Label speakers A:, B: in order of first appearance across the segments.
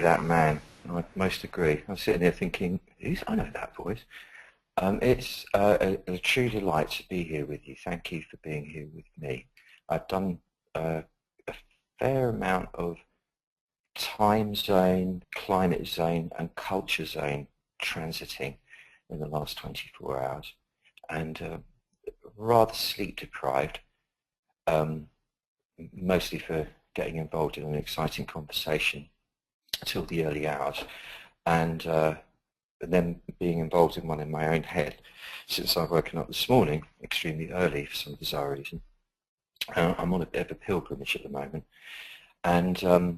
A: that man. I most agree. I'm sitting there thinking, I know that voice. It's a true delight to be here with you. Thank you for being here with me. I've done a fair amount of time zone, climate zone and culture zone transiting in the last 24 hours, and rather sleep deprived, mostly for getting involved in an exciting conversation till the early hours, and then being involved in one in my own head since I've woken up this morning extremely early for some bizarre reason. I'm on a bit of a pilgrimage at the moment, and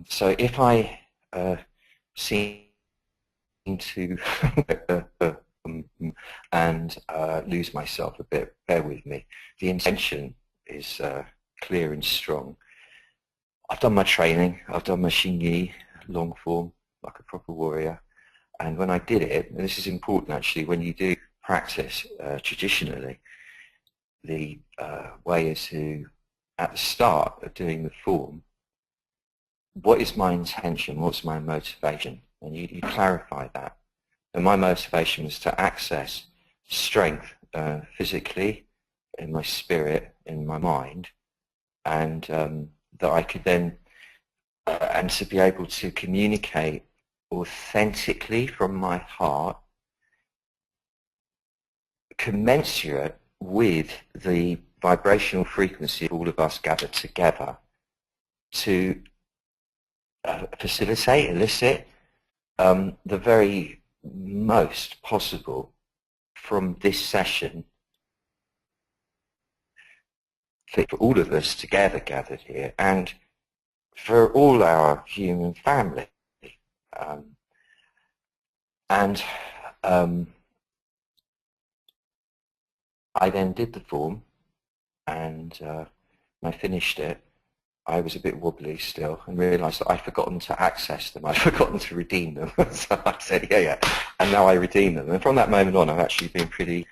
A: so if I seem to and lose myself a bit, bear with me. The intention is clear and strong. I've done my training, I've done my Xingyi long form like a proper warrior, and when I did it, and this is important actually, when you do practice traditionally, the way is to, at the start of doing the form, what is my intention, what's my motivation, and you clarify that. And my motivation was to access strength physically, in my spirit, in my mind, and that I could then, and to be able to communicate authentically from my heart, commensurate with the vibrational frequency of all of us gathered together, to facilitate, elicit the very most possible from this session for all of us together gathered here, and for all our human family. I then did the form, and when I finished it, I was a bit wobbly still and realised that I'd forgotten to access them. I'd forgotten to redeem them. So I said, yeah, and now I redeem them. And from that moment on, I've actually been pretty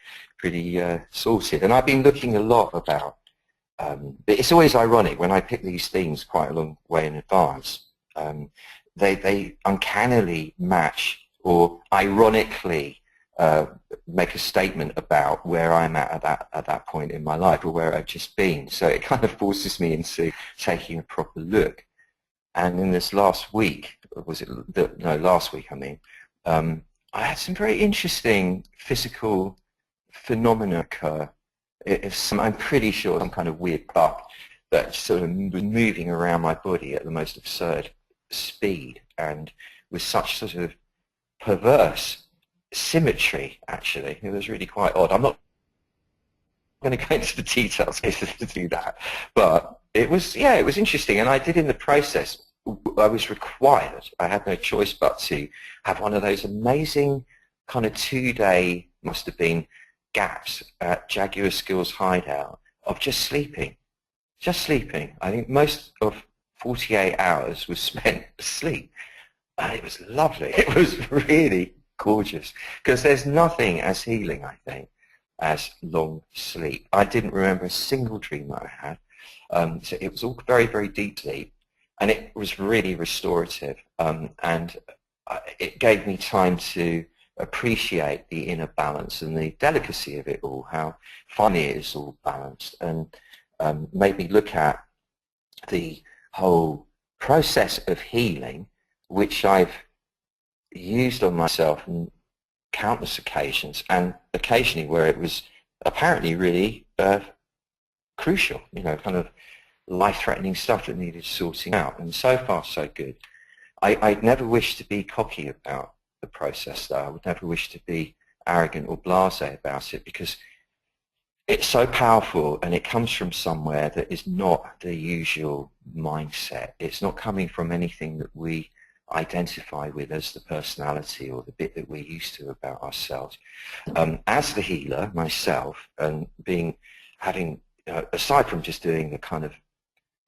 A: sorted. And I've been looking a lot about, but it's always ironic when I pick these themes quite a long way in advance. They uncannily match or ironically make a statement about where I'm at that point in my life, or where I've just been. So it kind of forces me into taking a proper look. And in this last week, last week I mean, I had some very interesting physical phenomena occur. I'm pretty sure some kind of weird bug that sort of was moving around my body at the most absurd speed and with such sort of perverse symmetry, actually. It was really quite odd. I'm not going to go into the details to do that, but it was interesting. And I did, in the process, I was required, I had no choice but to have one of those amazing kind of 2-day, must have been, gaps at Jaguar Skills Hideout of just sleeping. I think most of 48 hours was spent asleep. And it was lovely. It was really gorgeous, because there's nothing as healing, I think, as long sleep. I didn't remember a single dream that I had. So it was all very, very deep sleep, and it was really restorative. And it gave me time to appreciate the inner balance and the delicacy of it all, how finely it is all balanced, and made me look at the whole process of healing, which I've used on myself on countless occasions, and occasionally where it was apparently really crucial, kind of life-threatening stuff that needed sorting out. And so far, so good. I'd never wish to be cocky about the process, though. I would never wish to be arrogant or blasé about it, because it's so powerful, and it comes from somewhere that is not the usual mindset. It's not coming from anything that we identify with as the personality or the bit that we're used to about ourselves. As the healer myself, and having aside from just doing the kind of,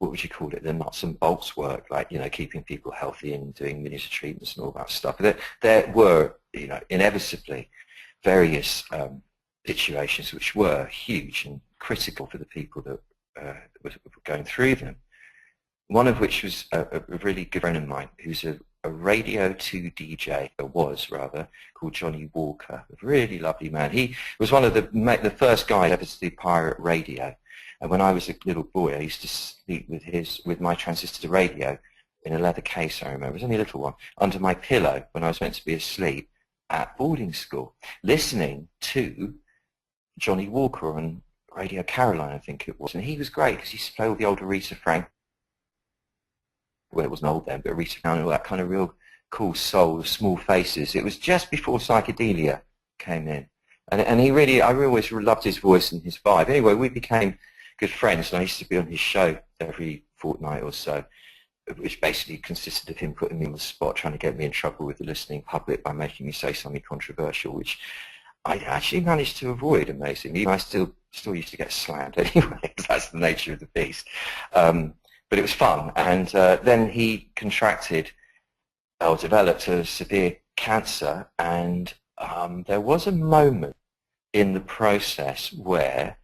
A: what would you call it, the nuts and bolts work, like keeping people healthy and doing miniature treatments and all that stuff, there were inevitably various situations which were huge and critical for the people that were going through them. One of which was a really good friend of mine, who's a a Radio 2 DJ, or was rather, called Johnny Walker, a really lovely man. He was one of the first guys ever to do pirate radio. And when I was a little boy, I used to sleep with my transistor radio in a leather case, I remember. It was only a little one, under my pillow when I was meant to be asleep at boarding school, listening to Johnny Walker on Radio Caroline, I think it was. And he was great because he used to play all the old Aretha Franklin. Well, it wasn't old then, but Aretha Franklin, all that kind of real cool soul, Small Faces. It was just before psychedelia came in. And he really, I always loved his voice and his vibe. Anyway, we became good friends, and I used to be on his show every fortnight or so, which basically consisted of him putting me on the spot, trying to get me in trouble with the listening public by making me say something controversial, which I actually managed to avoid, amazingly. I still used to get slammed anyway, because that's the nature of the beast. But it was fun. And then he developed a severe cancer, and there was a moment in the process where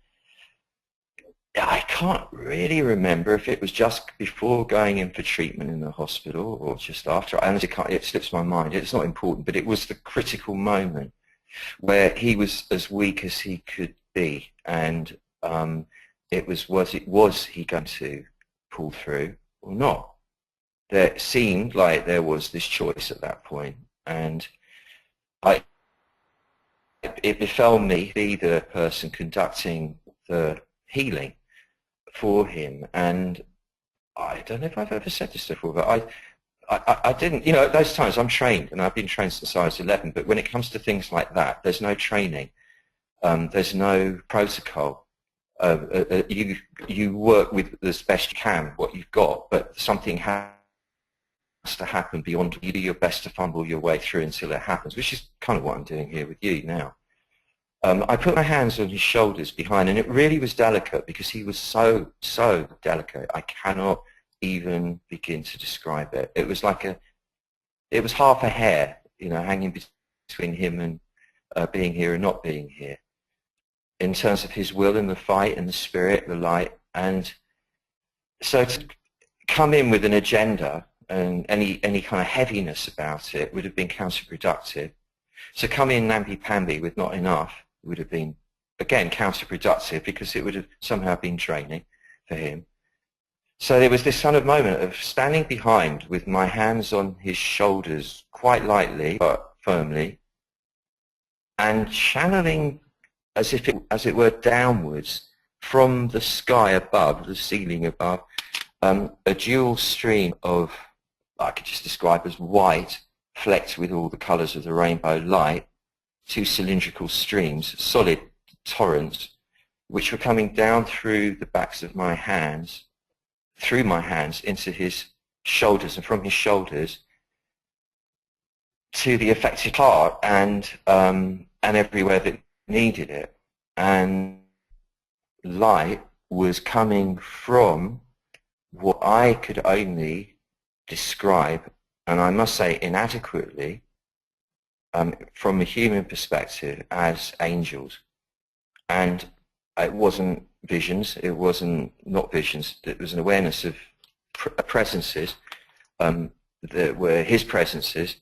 A: I can't really remember if it was just before going in for treatment in the hospital or just after. It slips my mind. It's not important, but it was the critical moment where he was as weak as he could be, and was he going to pull through or not? There seemed like there was this choice at that point, and it befell me to be the person conducting the healing for him. And I don't know if I've ever said this before, but I didn't, at those times I'm trained, and I've been trained since I was 11, but when it comes to things like that, there's no training, there's no protocol. You work with as best you can what you've got, but something has to happen beyond. You do your best to fumble your way through until it happens, which is kind of what I'm doing here with you now. I put my hands on his shoulders behind, and it really was delicate because he was so delicate. I cannot even begin to describe it. It was it was half a hair, hanging between him and being here and not being here, in terms of his will and the fight and the spirit, the light. And so to come in with an agenda and any kind of heaviness about it would have been counterproductive. So come in namby-pamby with not enough would have been, again, counterproductive, because it would have somehow been draining for him. So there was this kind of moment of standing behind with my hands on his shoulders, quite lightly but firmly, and channeling as it were downwards from the sky above, the ceiling above, a dual stream of, I could just describe as white, flecked with all the colours of the rainbow light, two cylindrical streams, solid torrents, which were coming down through the backs of my hands, through my hands into his shoulders, and from his shoulders to the affected part, and everywhere that needed it. And light was coming from what I could only describe, and I must say inadequately, from a human perspective, as angels. And it wasn't visions, it wasn't not visions, it was an awareness of presences that were his presences,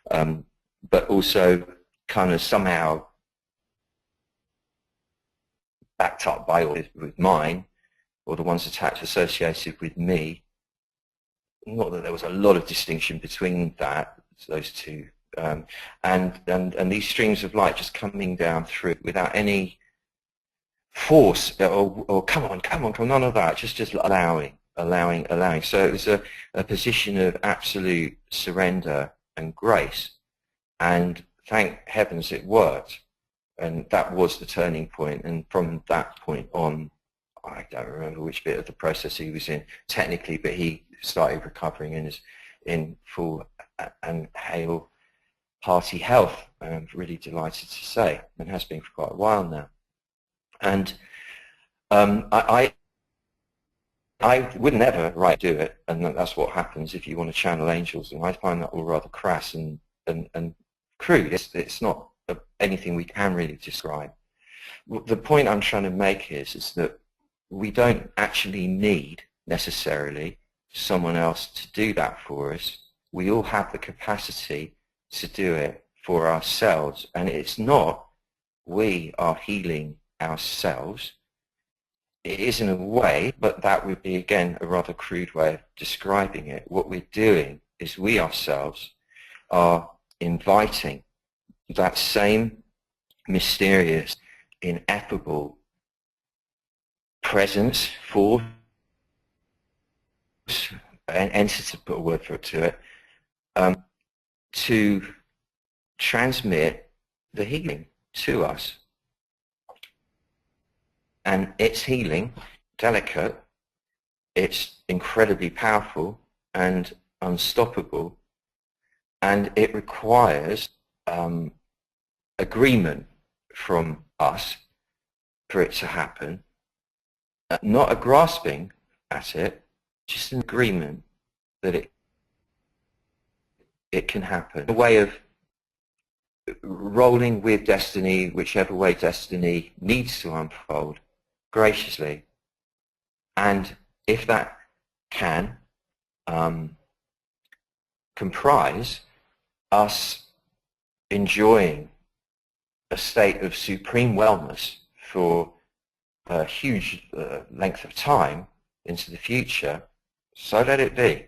A: but also kind of somehow backed up by with mine, or the ones attached associated with me. Not that there was a lot of distinction between those two, and these streams of light just coming down through without any force or come on, none of that, just allowing. So it was a position of absolute surrender and grace, and thank heavens it worked. And that was the turning point. And from that point on, I don't remember which bit of the process he was in technically, but he started recovering and is in full and hail hearty health. I'm really delighted to say, and has been for quite a while now. And I would never do it, and that's what happens if you want to channel angels. And I find that all rather crass and crude. It's not anything we can really describe. The point I'm trying to make is that we don't actually need necessarily someone else to do that for us. we all have the capacity to do it for ourselves. And it's not we are healing ourselves. It is in a way, but that would be, again, a rather crude way of describing it. What we're doing is we ourselves are inviting that same mysterious, ineffable presence, force, an entity, to put a word for it to it, to transmit the healing to us. And it's healing, delicate, it's incredibly powerful and unstoppable, and it requires agreement from us for it to happen. Not a grasping at it, just an agreement that it can happen. A way of rolling with destiny, whichever way destiny needs to unfold, graciously. And if that can comprise us enjoying a state of supreme wellness for a huge length of time into the future, so let it be.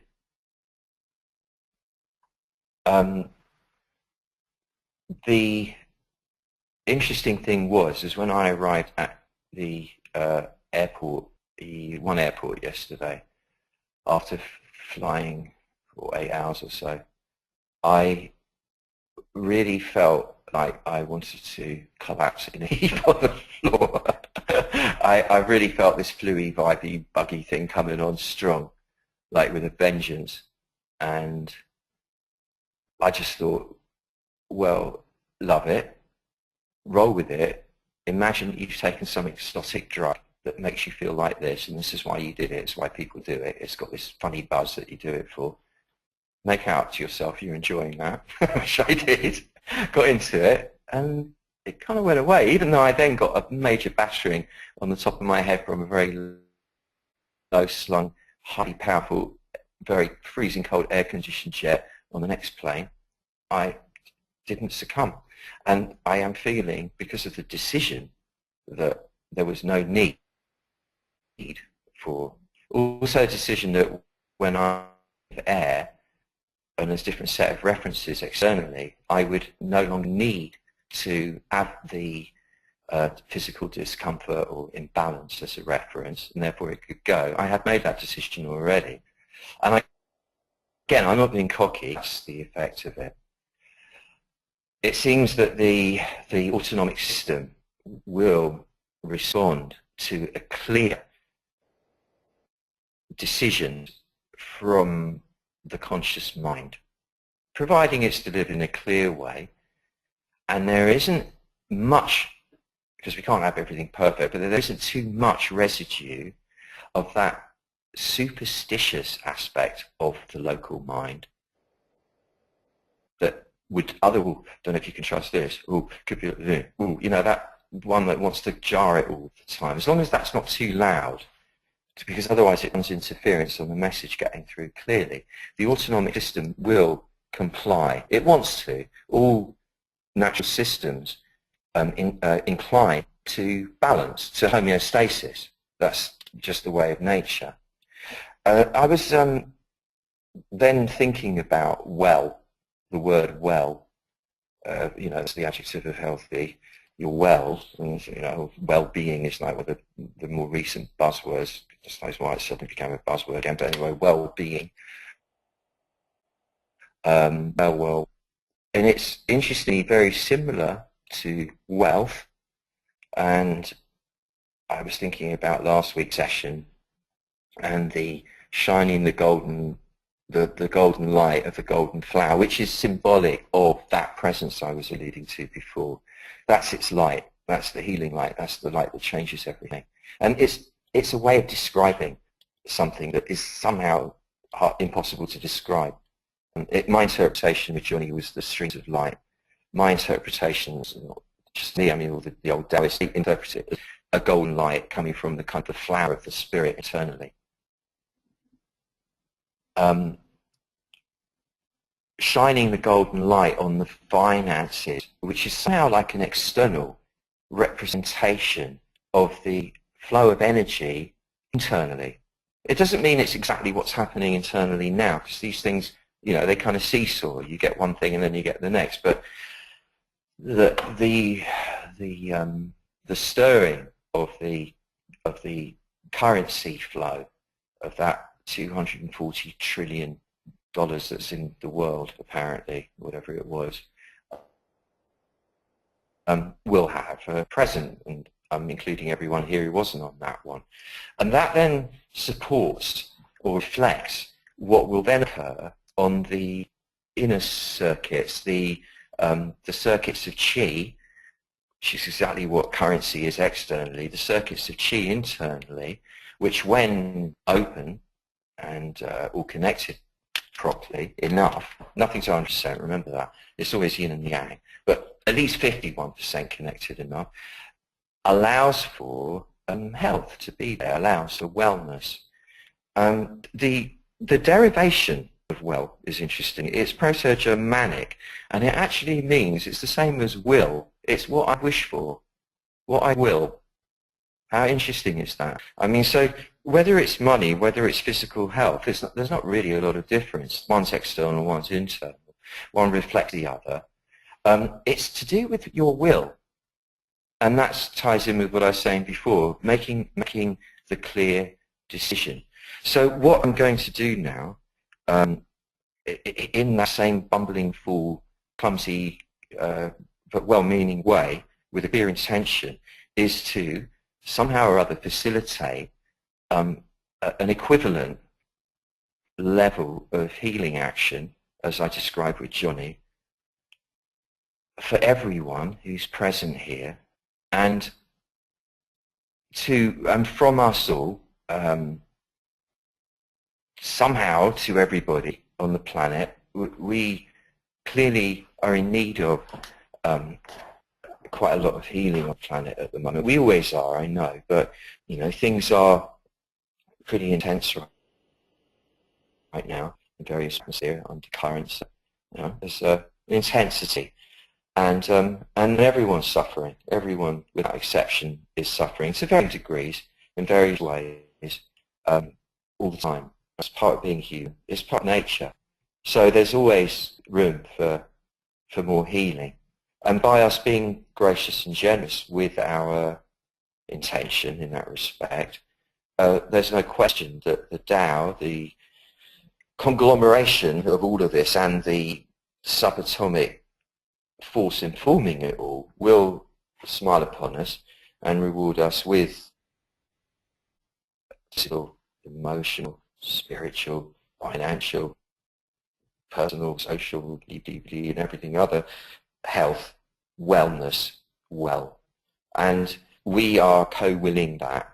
A: The interesting thing is when I arrived at the airport, the one airport yesterday, after flying for 8 hours or so, I really felt like I wanted to collapse in a heap on the floor. I really felt this fluey, vibey, buggy thing coming on strong, like with a vengeance. And I just thought, well, love it, roll with it. Imagine you've taken some exotic drug that makes you feel like this, and this is why you did it, it's why people do it, it's got this funny buzz that you do it for. Make out to yourself you're enjoying that, which I did, got into it, and it kind of went away, even though I then got a major battering on the top of my head from a very low-slung, highly powerful, very freezing cold air-conditioned jet on the next plane. I didn't succumb. And I am feeling, because of the decision, that there was no need for, also a decision that when I air, and there's a different set of references externally, I would no longer need to have the physical discomfort or imbalance as a reference, and therefore it could go. I had made that decision already. And again, I'm not being cocky, that's the effect of it. It seems that the autonomic system will respond to a clear decision from the conscious mind, providing it's delivered in a clear way. And there isn't much, because we can't have everything perfect, but there isn't too much residue of that superstitious aspect of the local mind that would don't know if you can trust this, could be, you know, that one that wants to jar it all the time. As long as that's not too loud, because otherwise it runs interference on the message getting through clearly. The autonomic system will comply. It wants to. All natural systems incline to balance, to homeostasis. That's just the way of nature. I was then thinking about well, the word well. You know, it's the adjective of healthy. You're well, and, you know, well-being is like one of the more recent buzzwords. I suppose why it suddenly became a buzzword again, but anyway, well-being. Well, and it's interestingly very similar to wealth. And I was thinking about last week's session and the shining the golden light of the golden flower, which is symbolic of that presence I was alluding to before. That's its light. That's the healing light. That's the light that changes everything. And it's a way of describing something that is somehow impossible to describe. My interpretation with Johnny was the streams of light. My interpretation is just me. I mean, all the old Taoists interpret it as a golden light coming from the kind of the flower of the spirit eternally. shining the golden light on the finances, which is somehow like an external representation of the flow of energy internally. It doesn't mean it's exactly what's happening internally now, because these things, you know, they kind of seesaw. You get one thing and then you get the next. But the stirring of the currency flow of that $240 trillion that's in the world, apparently, whatever it was, will have a present, and I'm including everyone here who wasn't on that one. And that then supports or reflects what will then occur on the inner circuits, the circuits of qi, which is exactly what currency is externally, the circuits of qi internally, which when open and all connected properly enough, nothing's 100%, remember that, it's always yin and yang, but at least 51% connected enough, allows for health to be there, allows for wellness. The derivation of well is interesting. It's Proto-Germanic, and it actually means, it's the same as will, it's what I wish for, what I will. How interesting is that? I mean, so whether it's money, whether it's physical health, there's not really a lot of difference. One's external, one's internal. One reflects the other. It's to do with your will. And that ties in with what I was saying before, making the clear decision. So what I'm going to do now, in that same bumbling fool, clumsy, but well-meaning way, with a clear intention, is to somehow or other facilitate an equivalent level of healing action, as I described with Johnny, for everyone who's present here, and from us all, somehow to everybody on the planet. We clearly are in need of quite a lot of healing on the planet at the moment. We always are, I know, but you know, things are pretty intense right now in various atmosphere, undercurrents. You know, there's an intensity, and everyone's suffering. Everyone, without exception, is suffering to varying degrees, in various ways, all the time. It's part of being human. It's part of nature. So there's always room for more healing. And by us being gracious and generous with our intention in that respect, there's no question that the Tao, the conglomeration of all of this and the subatomic force informing it all, will smile upon us and reward us with physical, emotional, spiritual, financial, personal, social, DVD, and everything other, health, wellness, well. And we are co-willing that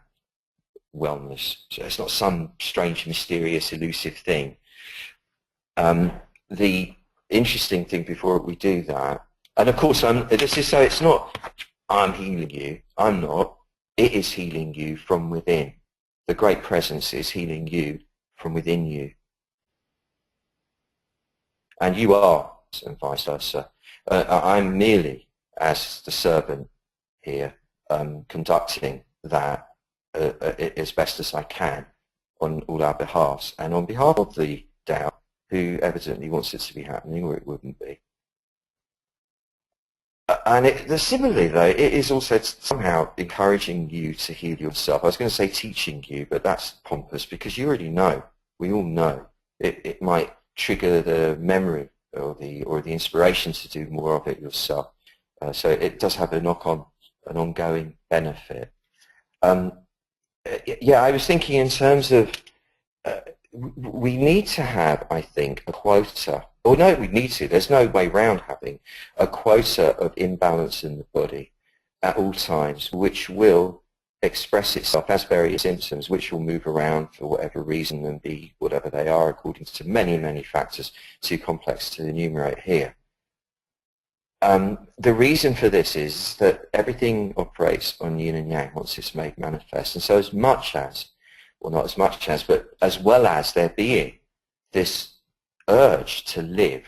A: wellness. So it's not some strange, mysterious, elusive thing. The interesting thing before we do that, and of course, this is so it's not I'm healing you, I'm not. It is healing you from within. The Great Presence is healing you from within you. And you are, and vice versa. I'm merely, as the servant here, conducting that as best as I can on all our behalves, and on behalf of the Tao, who evidently wants it to be happening, or it wouldn't be. And similarly, though, it is also somehow encouraging you to heal yourself. I was going to say teaching you, but that's pompous, because you already know. We all know. It might trigger the memory or the inspiration to do more of it yourself. So it does have an ongoing benefit. Yeah, I was thinking in terms of we need to have, I think, a quota. Or no, we need to. There's no way around having a quota of imbalance in the body at all times, which will express itself as various symptoms, which will move around for whatever reason and be whatever they are according to many, many factors, too complex to enumerate here. The reason for this is that everything operates on yin and yang once it's made manifest. And so as much as, well not as much as, but as well as there being this urge to live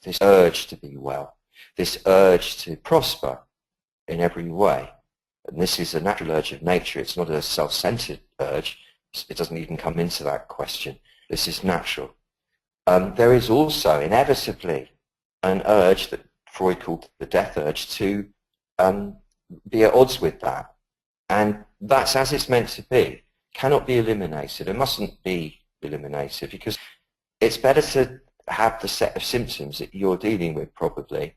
A: this urge to be well, this urge to prosper in every way. And this is a natural urge of nature. It's not a self-centered urge. It doesn't even come into that question. This is natural. There is also inevitably an urge that Freud called the death urge to be at odds with that. And that's as it's meant to be. Cannot be eliminated. It mustn't be eliminated because it's better to have the set of symptoms that you're dealing with probably,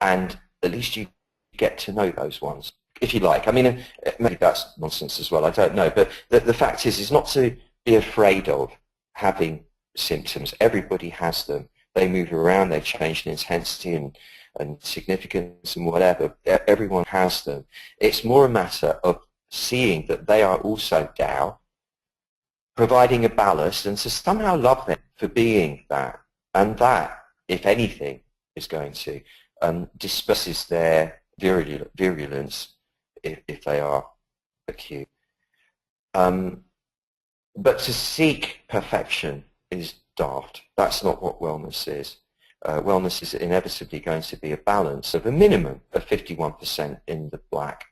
A: and at least you get to know those ones, if you like. I mean, maybe that's nonsense as well, I don't know. But the fact is not to be afraid of having symptoms. Everybody has them. They move around, they change in intensity and significance and whatever. Everyone has them. It's more a matter of seeing that they are also Tao, providing a ballast, and to somehow love them for being that. And that, if anything, is going to disperses their virulence if they are acute. But to seek perfection is daft. That's not what wellness is. Wellness is inevitably going to be a balance of a minimum of 51% in the black,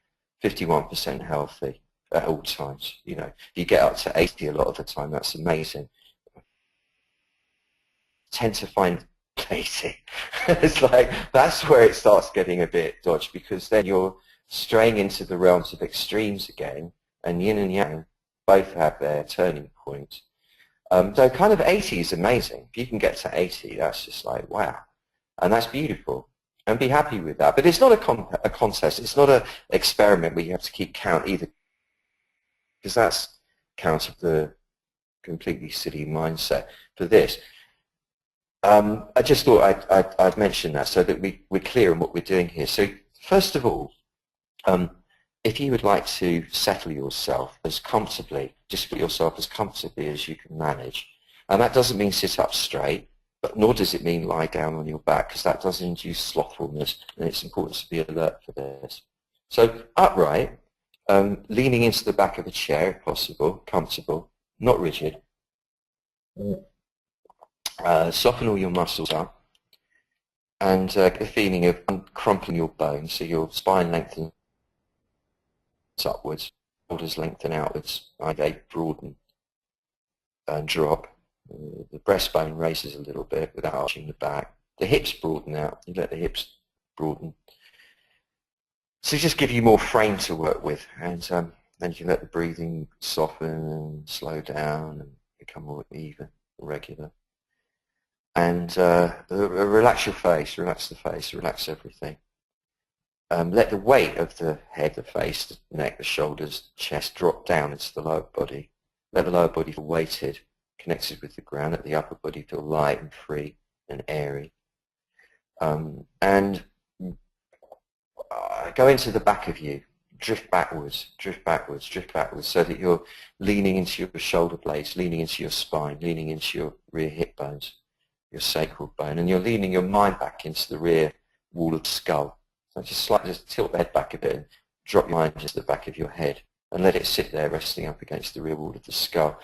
A: 51% healthy at all times. You know, you get up to 80 a lot of the time. That's amazing. Tend to find 80. It's like that's where it starts getting a bit dodgy, because then you're straying into the realms of extremes again, and yin and yang both have their turning points. So kind of 80 is amazing. If you can get to 80, that's just like, wow. And that's beautiful. And be happy with that. But it's not a contest. It's not an experiment where you have to keep count either, because that's counter the completely silly mindset for this. I just thought I'd mention that so that we're clear on what we're doing here. So first of all, if you would like to settle yourself as comfortably, just put yourself as comfortably as you can manage. And that doesn't mean sit up straight, but nor does it mean lie down on your back, because that does induce slothfulness, and it's important to be alert for this. So upright, leaning into the back of a chair if possible, comfortable, not rigid. Soften all your muscles up, and get a feeling of crumpling your bones, so your spine lengthens upwards, shoulders lengthen outwards, they broaden and drop. The breastbone raises a little bit without arching the back. The hips broaden out. You let the hips broaden. So just give you more frame to work with, and then you can let the breathing soften and slow down and become more even, regular. And relax your face, relax the face, relax everything. Let the weight of the head, the face, the neck, the shoulders, chest drop down into the lower body. Let the lower body feel weighted, connected with the ground. Let the upper body feel light and free and airy. And go into the back of you. Drift backwards, drift backwards, drift backwards, so that you're leaning into your shoulder blades, leaning into your spine, leaning into your rear hip bones, your sacral bone, and you're leaning your mind back into the rear wall of the skull. So just tilt the head back a bit and drop your mind into the back of your head and let it sit there resting up against the rear wall of the skull.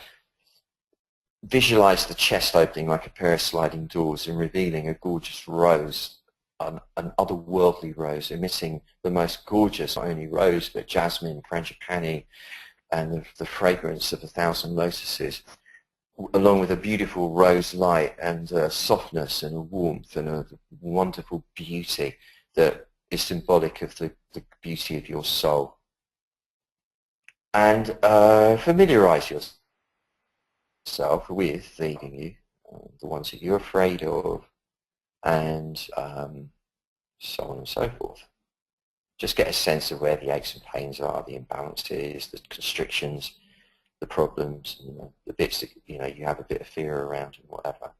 A: Visualize the chest opening like a pair of sliding doors and revealing a gorgeous rose, an otherworldly rose, emitting the most gorgeous, not only rose, but jasmine, frangipani, and the fragrance of 1,000 lotuses, along with a beautiful rose light and a softness and a warmth and a wonderful beauty that is symbolic of the beauty of your soul. And familiarize yourself with the ones that you're afraid of, and so on and so forth. Just get a sense of where the aches and pains are, the imbalances, the constrictions, the problems, the bits that you have a bit of fear around and whatever.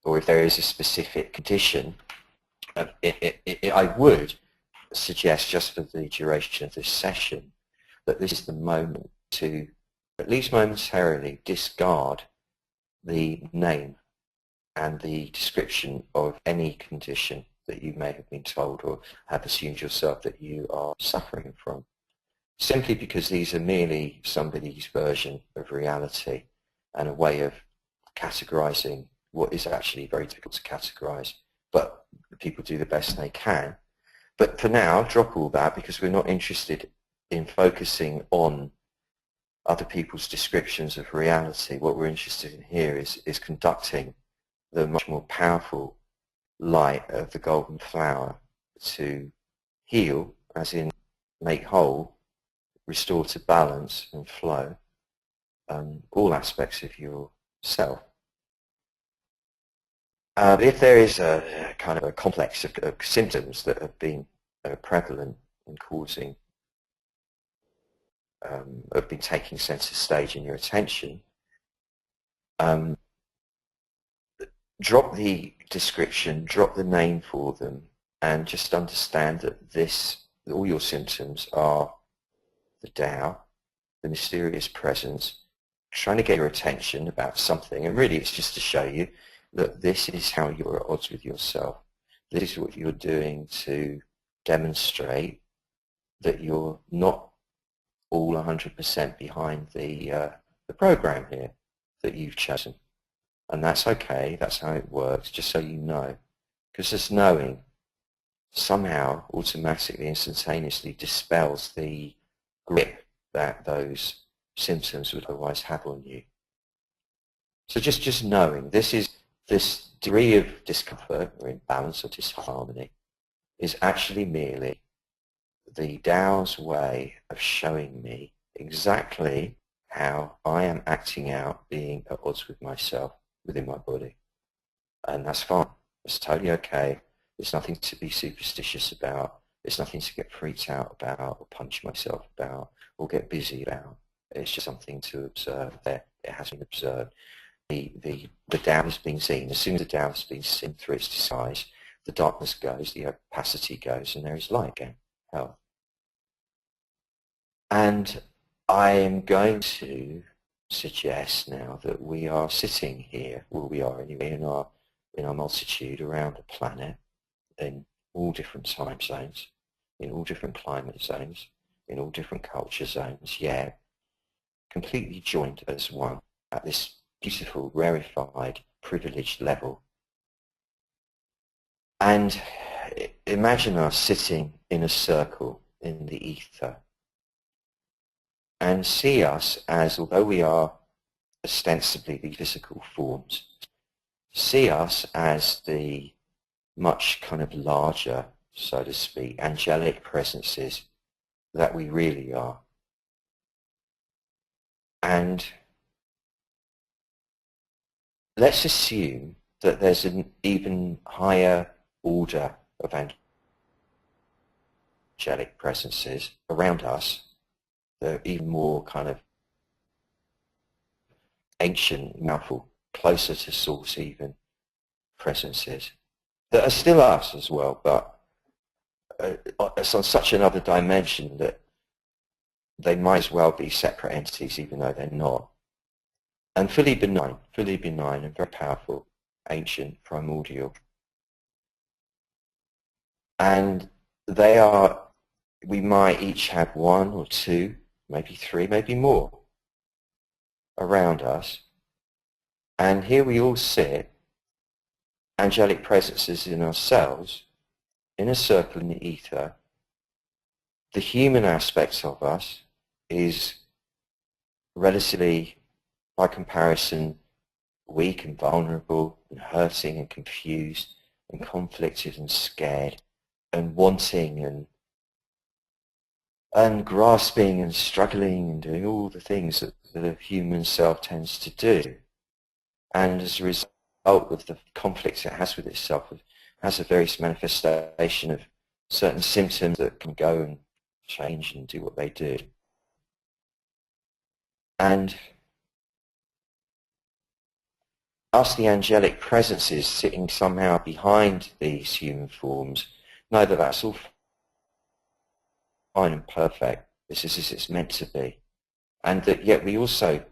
A: Or if there is a specific condition, I would suggest, just for the duration of this session, that this is the moment to, at least momentarily, discard the name and the description of any condition that you may have been told or have assumed yourself that you are suffering from, simply because these are merely somebody's version of reality and a way of categorizing what is actually very difficult to categorize, but people do the best they can. But for now, drop all that, because we're not interested in focusing on other people's descriptions of reality. What we're interested in here is conducting the much more powerful light of the golden flower to heal, as in make whole, restore to balance and flow, all aspects of yourself. If there is a kind of a complex of symptoms that have been prevalent in causing, have been taking center stage in your attention, drop the description, drop the name for them, and just understand that all your symptoms are the Tao, the mysterious presence, trying to get your attention about something. And really it's just to show you that this is how you're at odds with yourself. This is what you're doing to demonstrate that you're not all 100% behind the program here that you've chosen. And that's okay, that's how it works, just so you know. Because this knowing somehow automatically, instantaneously dispels the grip that those symptoms would otherwise have on you. So just knowing this degree of discomfort or imbalance or disharmony is actually merely the Tao's way of showing me exactly how I am acting out, being at odds with myself within my body. And that's fine. It's totally okay. There's nothing to be superstitious about. There's nothing to get freaked out about or punch myself about or get busy about. It's just something to observe there. It has been observed. The Tao has been seen. As soon as the Tao has been seen through its disguise, the darkness goes, the opacity goes, and there is light again, health. And I am going to suggest now that we are sitting here, well, we are anyway, in our multitude around the planet, in all different time zones, in all different climate zones, in all different culture zones, yet completely joined as one at this beautiful, rarefied, privileged level. And imagine us sitting in a circle in the ether, and see us as, although we are ostensibly the physical forms, see us as the much kind of larger, so to speak, angelic presences that we really are. And let's assume that there's an even higher order of angelic presences around us. They're even more kind of ancient, powerful, closer to source even presences that are still us as well, but it's on such another dimension that they might as well be separate entities even though they're not. And fully benign and very powerful, ancient, primordial. And they are, we might each have one or two, maybe three, maybe more around us. And here we all sit, angelic presences in ourselves, in a circle in the ether. The human aspects of us is relatively, by comparison, weak and vulnerable and hurting and confused and conflicted and scared and wanting and grasping and struggling and doing all the things that the human self tends to do. And as a result of the conflicts it has with itself, it has a various manifestation of certain symptoms that can go and change and do what they do. And us, the angelic presences sitting somehow behind these human forms, know that that's all fine and perfect. This is as it's meant to be. And that yet we also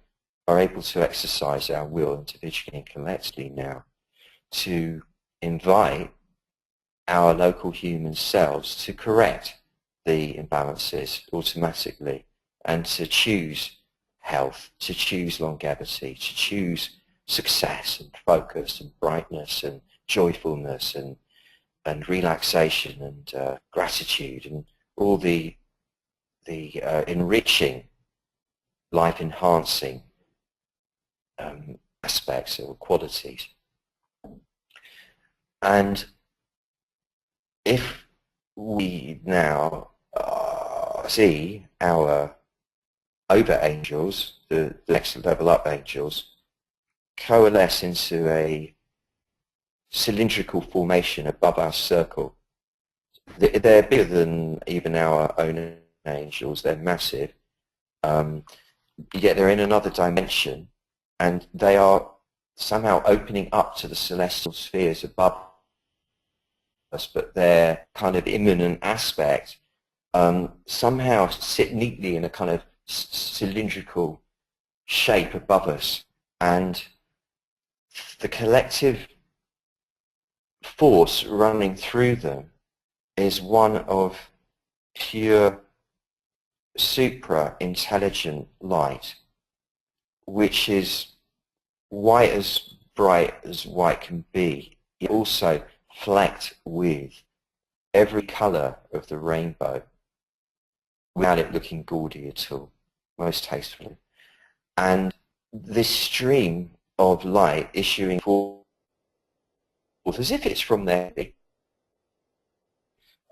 A: are able to exercise our will individually and collectively now to invite our local human selves to correct the imbalances automatically and to choose health, to choose longevity, to choose success and focus and brightness and joyfulness and relaxation and gratitude and all the enriching, life-enhancing aspects or qualities. And if we now see our over angels, the next level up angels, coalesce into a cylindrical formation above our circle. They're bigger than even our own angels. They're massive. Yet they're in another dimension, and they are somehow opening up to the celestial spheres above us, but their kind of immanent aspect somehow sit neatly in a kind of cylindrical shape above us, and the collective force running through them is one of pure supra-intelligent light, which is white as bright as white can be, yet also flecked with every colour of the rainbow without it looking gaudy at all, most tastefully. And this stream of light issuing forth as if it's from there,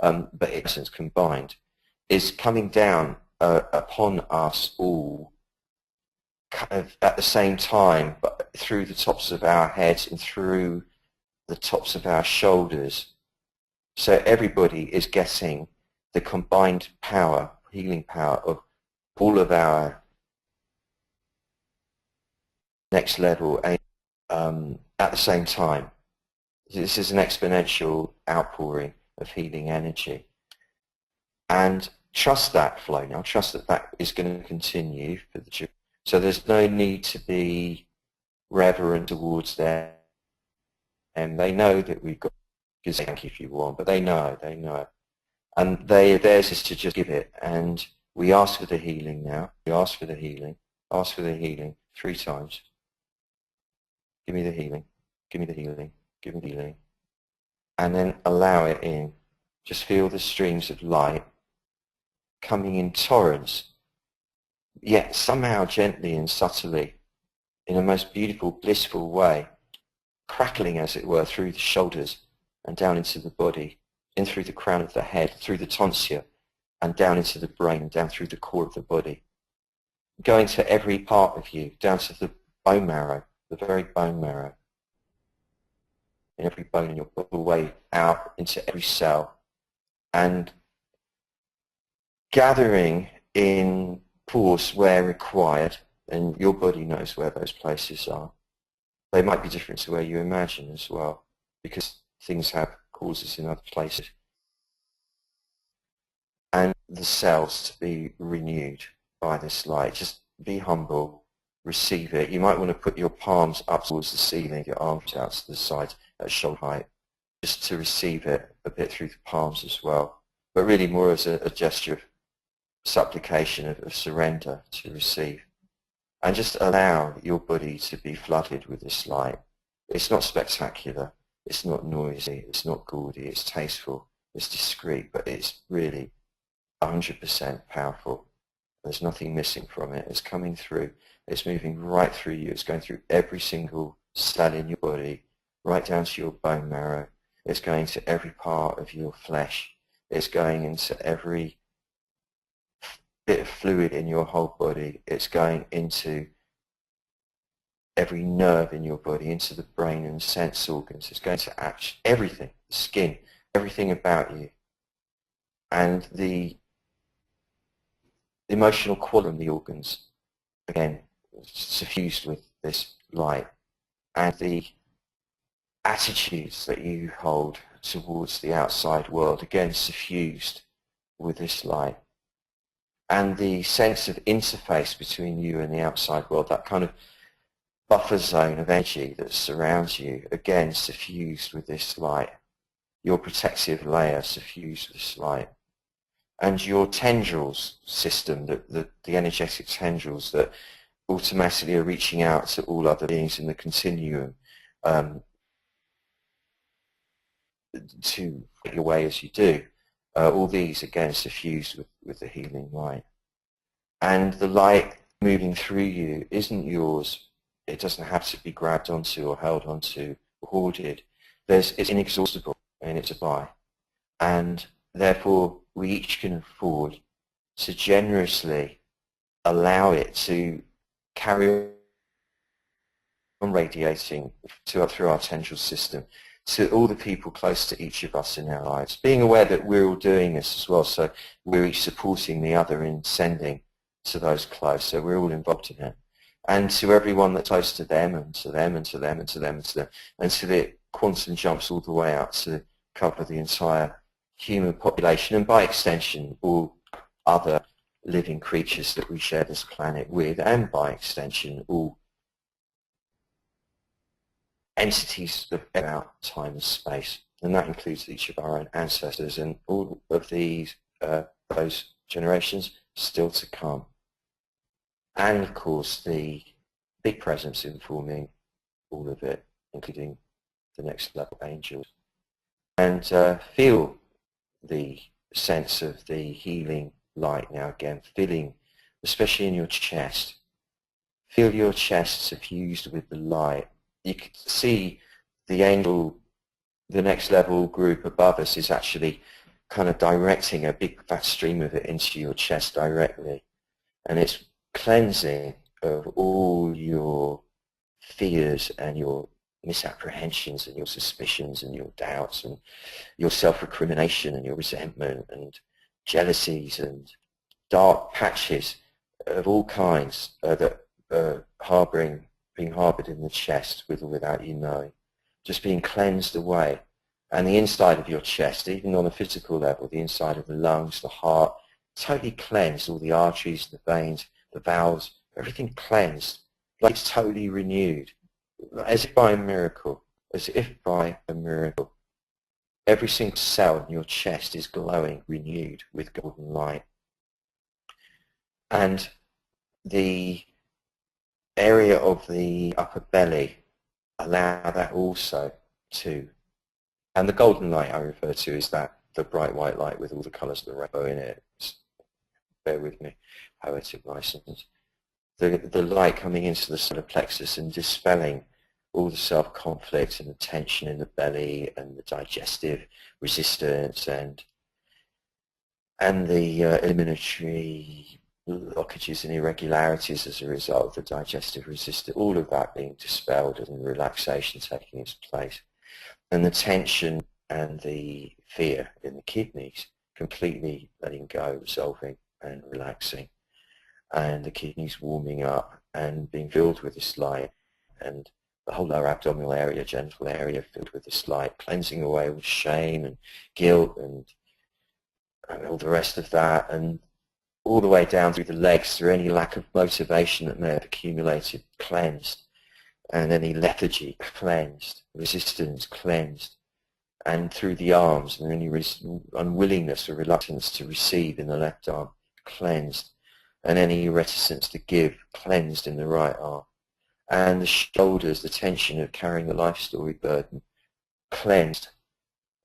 A: but in essence combined, is coming down upon us all kind of at the same time, but through the tops of our heads and through the tops of our shoulders. So everybody is getting the combined power, healing power of all of our next level at the same time. This is an exponential outpouring of healing energy. And trust that flow now. Trust that that is going to continue for the children. So there's no need to be reverent towards them. And they know that we've got, you can say thank you if you want, but they know. And theirs is to just give it. And we ask for the healing now. We ask for the healing. Ask for the healing 3 times. Give me the healing. Give me the healing. Give me the healing. And then allow it in. Just feel the streams of light coming in torrents, yet somehow gently and subtly, in a most beautiful, blissful way, crackling, as it were, through the shoulders and down into the body, in through the crown of the head, through the tonsure, and down into the brain, and down through the core of the body, going to every part of you, down to the bone marrow, the very bone marrow, in every bone in your body, all the way out into every cell, and gathering in force where required, and your body knows where those places are. They might be different to where you imagine as well, because things have causes in other places. And the cells to be renewed by this light. Just be humble, receive it. You might want to put your palms up towards the ceiling, your arms out to the side at shoulder height, just to receive it a bit through the palms as well. But really more as a gesture of supplication, of surrender to receive. And just allow your body to be flooded with this light. It's not spectacular, it's not noisy, it's not gaudy, it's tasteful, it's discreet, but it's really 100% powerful. There's nothing missing from it. It's coming through, it's moving right through you, it's going through every single cell in your body, right down to your bone marrow. It's going to every part of your flesh. It's going into every bit of fluid in your whole body. It's going into every nerve in your body, into the brain and sense organs. It's going to act everything, the skin, everything about you. And the emotional quality of the organs, again, suffused with this light. And the attitudes that you hold towards the outside world, again, suffused with this light. And the sense of interface between you and the outside world, that kind of buffer zone of energy that surrounds you, again, suffused with this light. Your protective layer suffused with this light. And your tendrils system, the energetic tendrils that automatically are reaching out to all other beings in the continuum to get your way as you do. All these, again, suffused with the healing light. And the light moving through you isn't yours. It doesn't have to be grabbed onto or held onto or hoarded. It's inexhaustible in its supply. And therefore, we each can afford to generously allow it to carry on radiating through our tendril system to all the people close to each of us in our lives, being aware that we're all doing this as well, so we're each supporting the other in sending to those close, so we're all involved in it. And to everyone that's close to them, and to them, and to them, and to them, and to them, until it quantum jumps all the way out to cover the entire human population, and by extension, all other living creatures that we share this planet with, and by extension, all entities about time and space, and that includes each of our own ancestors and all of these those generations still to come, and of course the big presence informing all of it, including the next level angels. And feel the sense of the healing light now again, filling, especially in your chest. Feel your chest suffused with the light. You can see the angel, the next level group above us is actually kind of directing a big fat stream of it into your chest directly. And it's cleansing of all your fears and your misapprehensions and your suspicions and your doubts and your self-recrimination and your resentment and jealousies and dark patches of all kinds that are being harboured in the chest with or without you knowing, just being cleansed away. And the inside of your chest, even on a physical level, the inside of the lungs, the heart, totally cleansed, all the arteries, the veins, the valves, everything cleansed, like it's totally renewed, as if by a miracle, as if by a miracle. Every single cell in your chest is glowing, renewed with golden light. And the area of the upper belly, allow that also to. And the golden light I refer to is that, the bright white light with all the colours of the rainbow in it. Bear with me, poetic license. The light coming into the solar plexus and dispelling all the self-conflict and the tension in the belly and the digestive resistance and the eliminatory blockages and irregularities as a result of the digestive resistance, all of that being dispelled and relaxation taking its place. And the tension and the fear in the kidneys completely letting go, resolving and relaxing. And the kidneys warming up and being filled with this light, and the whole lower abdominal area, genital area filled with this light, cleansing away all shame and guilt and all the rest of that, and all the way down through the legs, through any lack of motivation that may have accumulated, cleansed, and any lethargy cleansed, resistance cleansed, and through the arms, and any unwillingness or reluctance to receive in the left arm, cleansed, and any reticence to give, cleansed in the right arm, and the shoulders, the tension of carrying the life story burden, cleansed,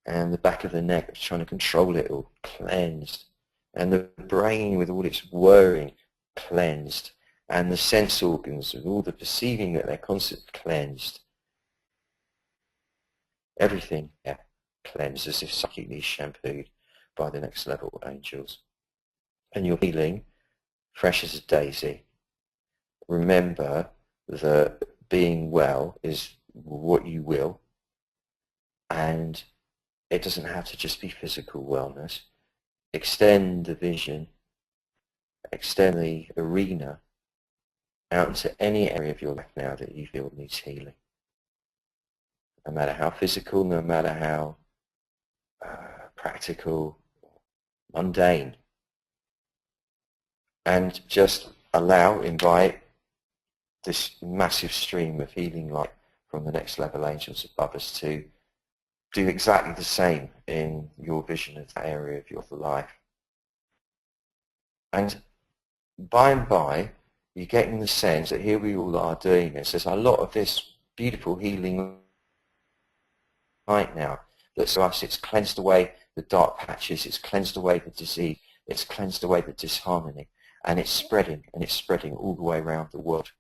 A: and the back of the neck of trying to control it all, cleansed, and the brain with all its worrying, cleansed, and the sense organs with all the perceiving that they're constantly cleansed. Everything cleansed as if psychically shampooed by the next level angels. And you're feeling fresh as a daisy. Remember that being well is what you will, and it doesn't have to just be physical wellness. Extend the vision, extend the arena out into any area of your life now that you feel needs healing. No matter how physical, no matter how practical, mundane. And just invite this massive stream of healing light from the next level angels above us to do exactly the same in your vision of that area of your life. And by, you're getting the sense that here we all are doing this. There's a lot of this beautiful healing light now. That's to us, it's cleansed away the dark patches, it's cleansed away the disease, it's cleansed away the disharmony, and it's spreading all the way around the world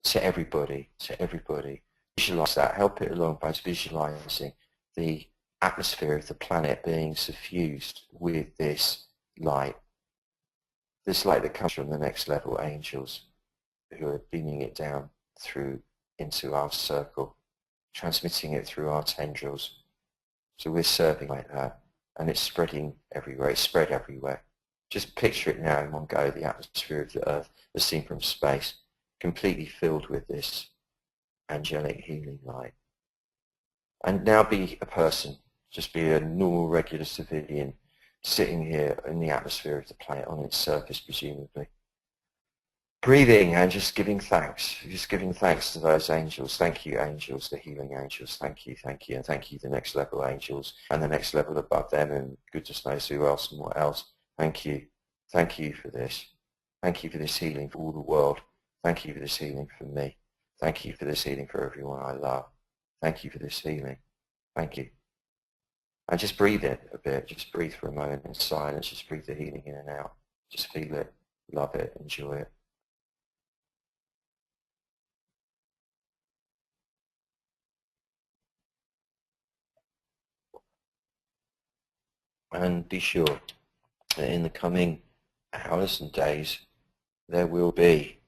A: to everybody, to everybody. Visualize that, help it along by visualizing the atmosphere of the planet being suffused with this light that comes from the next level angels who are beaming it down through into our circle, transmitting it through our tendrils. So we're serving like that, and it's spreading everywhere. It's spread everywhere. Just picture it now in one go, the atmosphere of the Earth, as seen from space, completely filled with this angelic healing light. And now be a person, just be a normal, regular civilian, sitting here in the atmosphere of the planet, on its surface, presumably. Breathing and just giving thanks to those angels. Thank you, angels, the healing angels. Thank you, and thank you, the next level angels, and the next level above them, and goodness knows who else and what else. Thank you for this. Thank you for this healing for all the world. Thank you for this healing for me. Thank you for this healing for everyone I love. Thank you for this healing. Thank you. And just breathe it a bit. Just breathe for a moment in silence. Just breathe the healing in and out. Just feel it, love it, enjoy it. And be sure that in the coming hours and days, there will be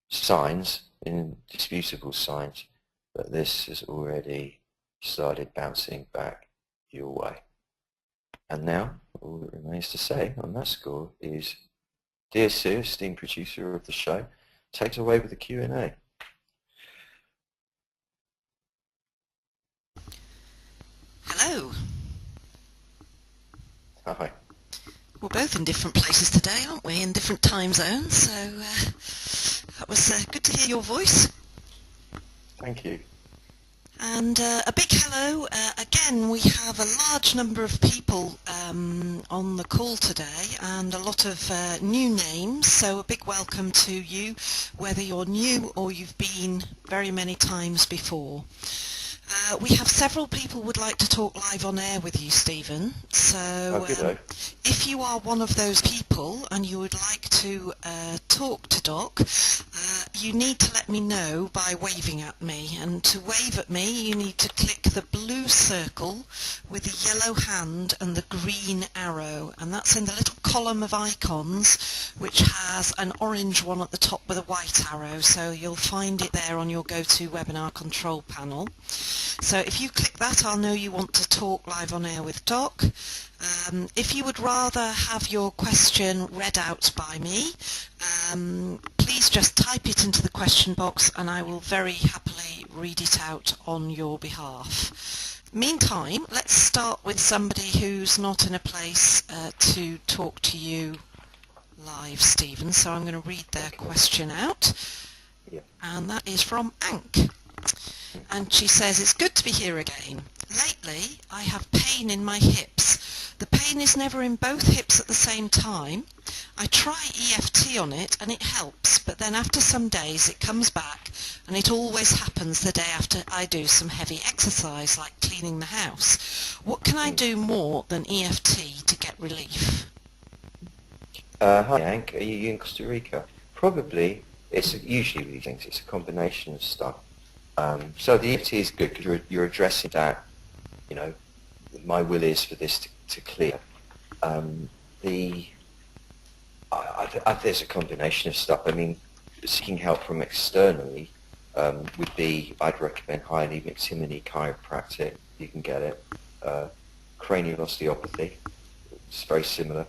A: signs, indisputable signs, that this has already started bouncing back your way. And now, all that remains to say on that score is, dear Sue, esteemed producer of the show, take it away with the Q&A.
B: Hello.
A: Hi.
B: We're both in different places today, aren't we? In different time zones, so that was good to hear your voice.
A: Thank you.
B: And a big hello. Again, we have a large number of people on the call today and a lot of new names, so a big welcome to you, whether you're new or you've been very many times before. We have several people would like to talk live on air with you, Stephen. So if you are one of those people and you would like to talk to Doc, you need to let me know by waving at me. And to wave at me, you need to click the blue circle with the yellow hand and the green arrow. And that's in the little column of icons, which has an orange one at the top with a white arrow. So you'll find it there on your GoToWebinar control panel. So if you click that, I'll know you want to talk live on air with Doc. If you would rather have your question read out by me, please just type it into the question box and I will very happily read it out on your behalf. Meantime, let's start with somebody who's not in a place to talk to you live, Stephen. So I'm going to read their question out. And that is from Ank. And she says, it's good to be here again. Lately, I have pain in my hips. The pain is never in both hips at the same time. I try EFT on it and it helps, but then after some days it comes back, and it always happens the day after I do some heavy exercise like cleaning the house. What can I do more than EFT to get relief?
A: Hi Hank, are you in Costa Rica? Probably, it's usually these things, it's a combination of stuff. So the EFT is good because you're addressing that, you know, my will is for this to clear. There's a combination of stuff. I mean, seeking help from externally would be, I'd recommend highly McTimoney chiropractic. You can get it. Cranial osteopathy, it's very similar.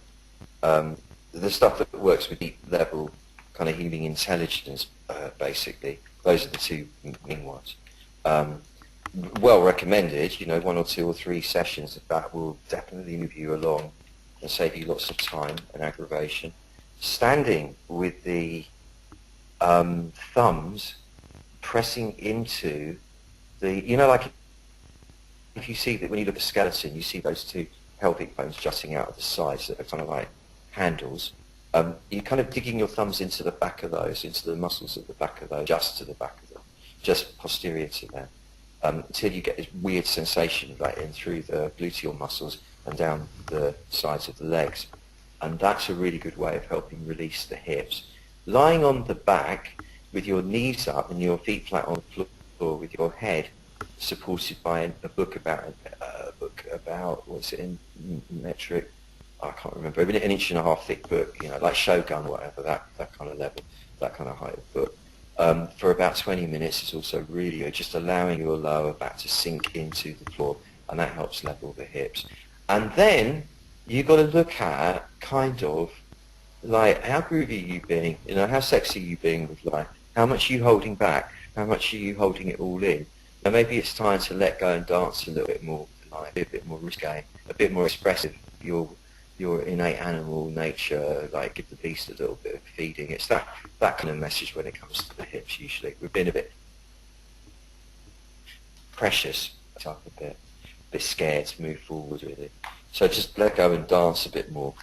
A: The stuff that works with deep level kind of healing intelligence, basically. Those are the two main ones. Well recommended, you know, 1 or 2 or 3 sessions of that will definitely move you along and save you lots of time and aggravation. Standing with the thumbs pressing into the, you know, like if you see that when you look at a skeleton, you see those 2 pelvic bones jutting out of the sides that are kind of like handles. you're kind of digging your thumbs into the back of those, into the muscles of the back of those, just to the back of them, just posterior to them, until you get this weird sensation right in through the gluteal muscles and down the sides of the legs. And that's a really good way of helping release the hips. Lying on the back with your knees up and your feet flat on the floor with your head supported by a book about what's it in metric? I can't remember. An 1.5 inch thick book, like Shogun or whatever, that kind of level, that kind of height of book. For about 20 minutes is also really good, just allowing your lower back to sink into the floor, and that helps level the hips. And then you've got to look at kind of like how groovy are you being, how sexy are you being with life, how much are you holding back, how much are you holding it all in. Now maybe it's time to let go and dance a little bit more, like be a bit more risque, a bit more expressive, your innate animal nature, like give the beast a little bit of feeding. It's that kind of message when it comes to the hips usually. We've been a bit precious, a bit scared to move forward with it. So just let go and dance a bit more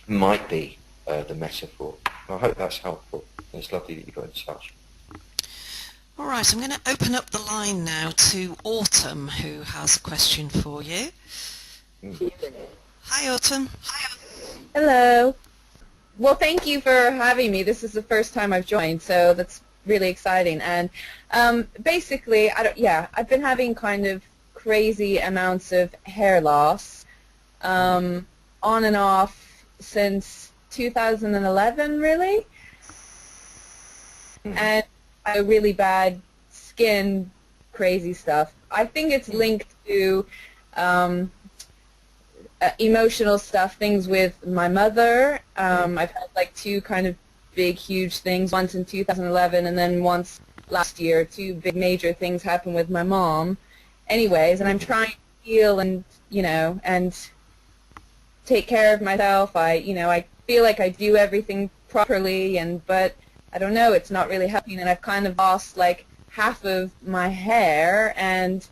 A: might be the metaphor. I hope that's helpful. It's lovely that you got in touch.
B: All right, I'm going to open up the line now to Autumn, who has a question for you. Hi, Autumn.
C: Hello. Well, thank you for having me. This is the first time I've joined, so that's really exciting. And basically, I've been having kind of crazy amounts of hair loss on and off since 2011, really. And really bad skin, crazy stuff. I think it's linked to emotional stuff, things with my mother. I've had like two kind of big, huge things, once in 2011 and then once last year. Two big major things happened with my mom. Anyways, and I'm trying to heal and, and take care of myself. I feel like I do everything properly, but I don't know, it's not really helping, and I've kind of lost like half of my hair, and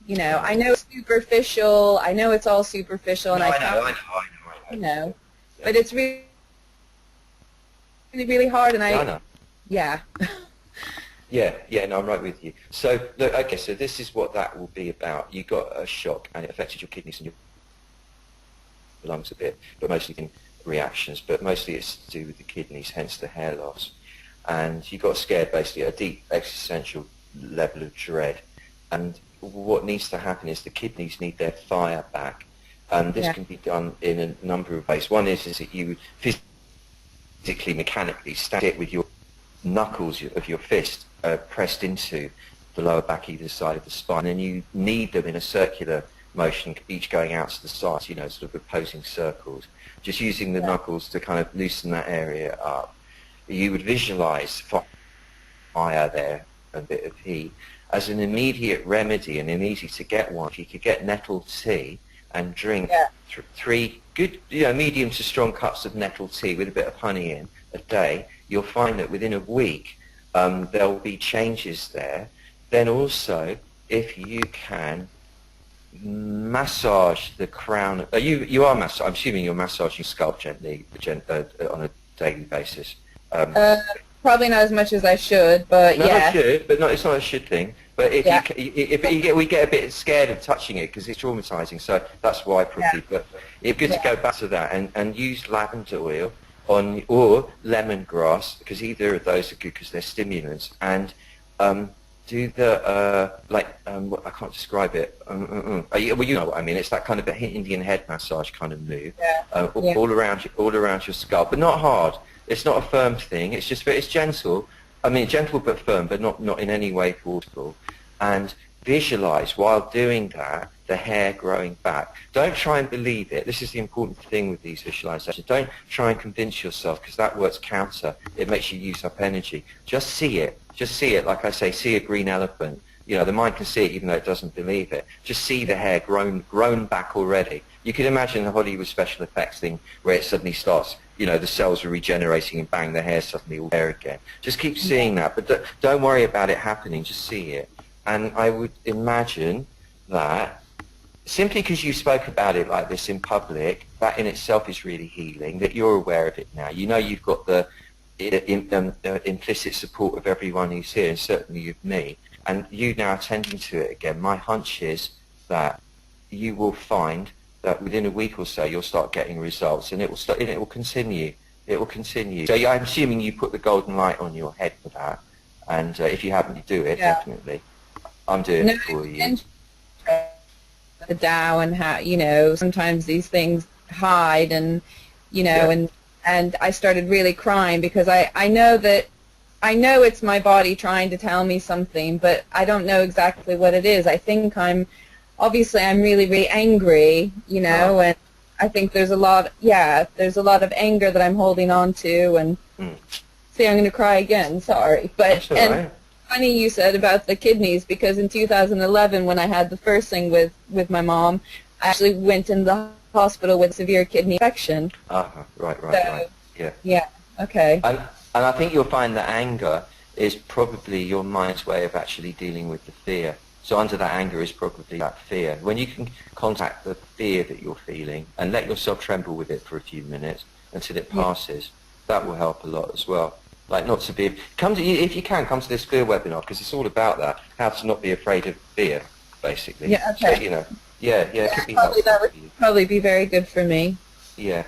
C: I know it's superficial. I know it's all superficial, and I know, but it's really, really hard, and
A: I know.
C: Yeah.
A: No, I'm right with you. So look, okay, so this is what that will be about. You got a shock, and it affected your kidneys and your lungs a bit, but mostly in reactions. But mostly it's to do with the kidneys, hence the hair loss. And you got scared, basically, a deep existential level of dread. And what needs to happen is the kidneys need their fire back. And this can be done in a number of ways. One is that you physically, mechanically stand it with your knuckles of your fist pressed into the lower back either side of the spine. And you knead them in a circular motion, each going out to the side, sort of opposing circles. Just using the knuckles to kind of loosen that area up. You would visualize fire there, a bit of heat. As an immediate remedy and an easy to get one, if you could get nettle tea and drink 3 good, medium to strong cups of nettle tea with a bit of honey in a day, you'll find that within a week there'll be changes there. Then also, if you can massage the crown, you are massaging, I'm assuming you're massaging scalp gently on a daily basis.
C: Probably not as much as I should, but
A: no,
C: yeah.
A: I should, but it's not a should thing. But we get a bit scared of touching it because it's traumatizing, so that's why probably. But it's good to go back to that and use lavender oil or lemongrass, because either of those are good because they're stimulants, and do the I can't describe it. Well, you know what I mean. It's that kind of Indian head massage kind of move, all around your scalp, but not hard. It's not a firm thing. It's gentle. I mean, gentle but firm, but not in any way forceful. And visualize while doing that the hair growing back. Don't try and believe it. This is the important thing with these visualizations. Don't try and convince yourself, because that works counter. It makes you use up energy. Just see it. Just see it. Like I say, see a green elephant. The mind can see it even though it doesn't believe it. Just see the hair grown back already. You could imagine the Hollywood special effects thing where it suddenly starts, the cells are regenerating and bang, the hair suddenly all there again. Just keep seeing that, but don't worry about it happening. Just see it. And I would imagine that simply because you spoke about it like this in public, that in itself is really healing, that you're aware of it now. You know you've got the implicit support of everyone who's here, and certainly of me, and you now attending to it again. My hunch is that you will find that within a week or so you'll start getting results, and it will continue. It will continue. So I'm assuming you put the golden light on your head for that, and if you happen to do it, definitely. I'm doing it for you.
C: The Tao and how, you know, sometimes these things hide, and, you know, and I started really crying because I know it's my body trying to tell me something, but I don't know exactly what it is. I think I'm really, really angry, you know, and I think there's a lot of anger that I'm holding on to, and see, I'm going to cry again, sorry. But, and funny you said about the kidneys, because in 2011 when I had the first thing with my mom, I actually went in the hospital with severe kidney infection.
A: Right.
C: Yeah, okay.
A: And I think you'll find that anger is probably your mind's way of actually dealing with the fear. So under that anger is probably that fear. When you can contact the fear that you're feeling and let yourself tremble with it for a few minutes until it passes, that will help a lot as well. Like not to be, if you can, come to this fear webinar, because it's all about that, how to not be afraid of fear, basically.
C: Yeah, okay.
A: So, you know, it could be
C: probably
A: helpful
C: that would
A: for you.
C: probably be very good for me.
A: Yeah.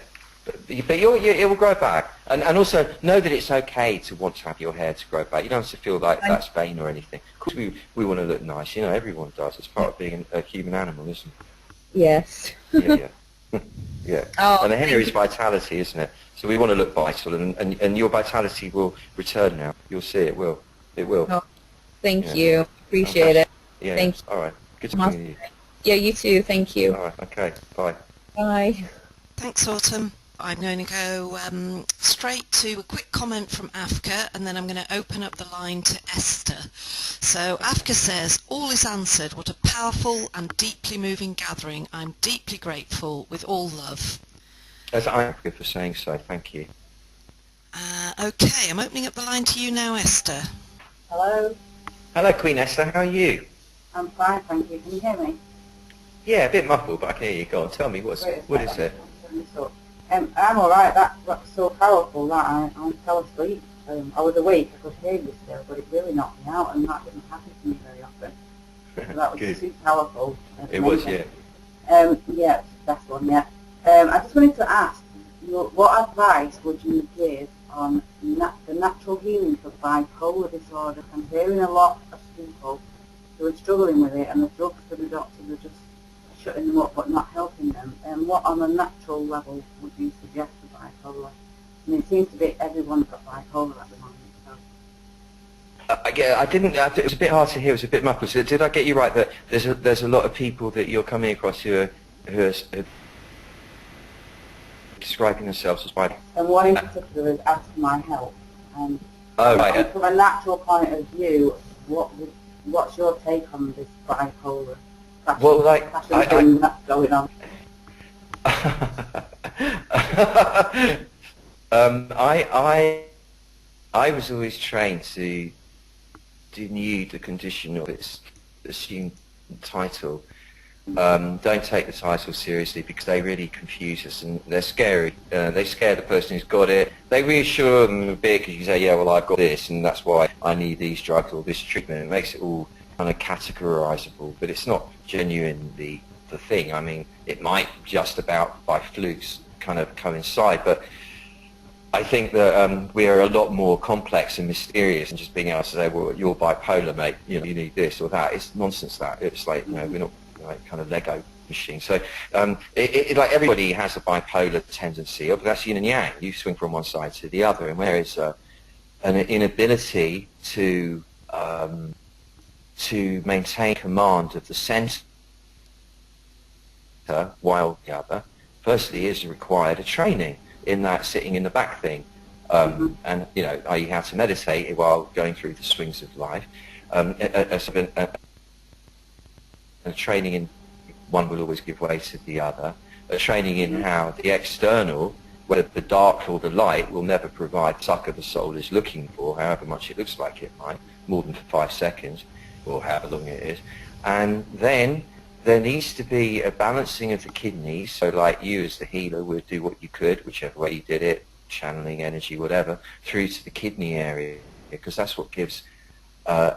A: But it will grow back. And also, know that it's okay to want to have your hair to grow back. You don't have to feel like that's vain or anything. Of course, we want to look nice. You know, everyone does. It's part of being a human animal, isn't it?
C: Yes.
A: Yeah. Yeah.
C: Oh,
A: And the hair is vitality, isn't it? So we want to look vital, and your vitality will return now. You'll see it will. It will.
C: Oh, thank you. Appreciate it.
A: Yeah.
C: Thank you.
A: All right. Good to meet you.
C: Yeah, you too. Thank you.
A: All right. Okay. Bye.
C: Bye.
B: Thanks, Autumn. I'm going to go straight to a quick comment from Afka, and then I'm going to open up the line to Esther. So Afka says, all is answered. What a powerful and deeply moving gathering. I'm deeply grateful, with all love.
A: That's Afka for saying so. Thank you.
B: Okay, I'm opening up the line to you now, Esther.
D: Hello.
A: Hello, Queen Esther. How are you?
D: I'm fine, thank you. Can you hear me?
A: Yeah, a bit muffled, but I can hear you. Go on. Tell me, what is it?
D: I'm all right. That's so powerful that I fell asleep. I was awake. I could hear you still, but it really knocked me out, and that doesn't happen to me very often. So that was super powerful.
A: It was, yeah.
D: Yeah, that's the one. Yeah. I just wanted to ask, what advice would you give on the natural healing for bipolar disorder? I'm hearing a lot of people who are struggling with it, and the drugs for the doctors are just shutting them up but not helping them. And what on a natural level would you suggest for bipolar? I mean, it seems to be everyone's got bipolar at the moment. So.
A: I didn't. It was a bit hard to hear. It was a bit muffled. So did I get you right that there's a lot of people that you're coming across who are describing themselves as bipolar?
D: And one in particular is asking my help. And
A: right.
D: From a natural point of view, what's your take on this bipolar?
A: Well, like
D: that's going on.
A: I was always trained to denude the condition of its assumed title. Don't take the title seriously because they really confuse us and they're scary. They scare the person who's got it. They reassure them a bit because you say, yeah, well, I've got this and that's why I need these drugs or this treatment. It makes it all kind of categorizable, but it's not genuinely the thing. I mean, it might just about by flukes kind of coincide, but I think that we are a lot more complex and mysterious than just being able to say, well, you're bipolar, mate, you know, you need this or that. It's nonsense that. It's like, you know, we're not like kind of Lego machine. So like everybody has a bipolar tendency, but that's yin and yang. You swing from one side to the other, and where is an inability to maintain command of the centre while the other, firstly, is required a training in that sitting in the back thing, and you know, i.e. how to meditate while going through the swings of life, a training in one will always give way to the other, a training in how the external, whether the dark or the light, will never provide the succor the soul is looking for, however much it looks like it might, more than for 5 seconds, or however long it is. And then there needs to be a balancing of the kidneys. So like you as the healer would do what you could, whichever way you did it, channeling energy, whatever, through to the kidney area, because that's what gives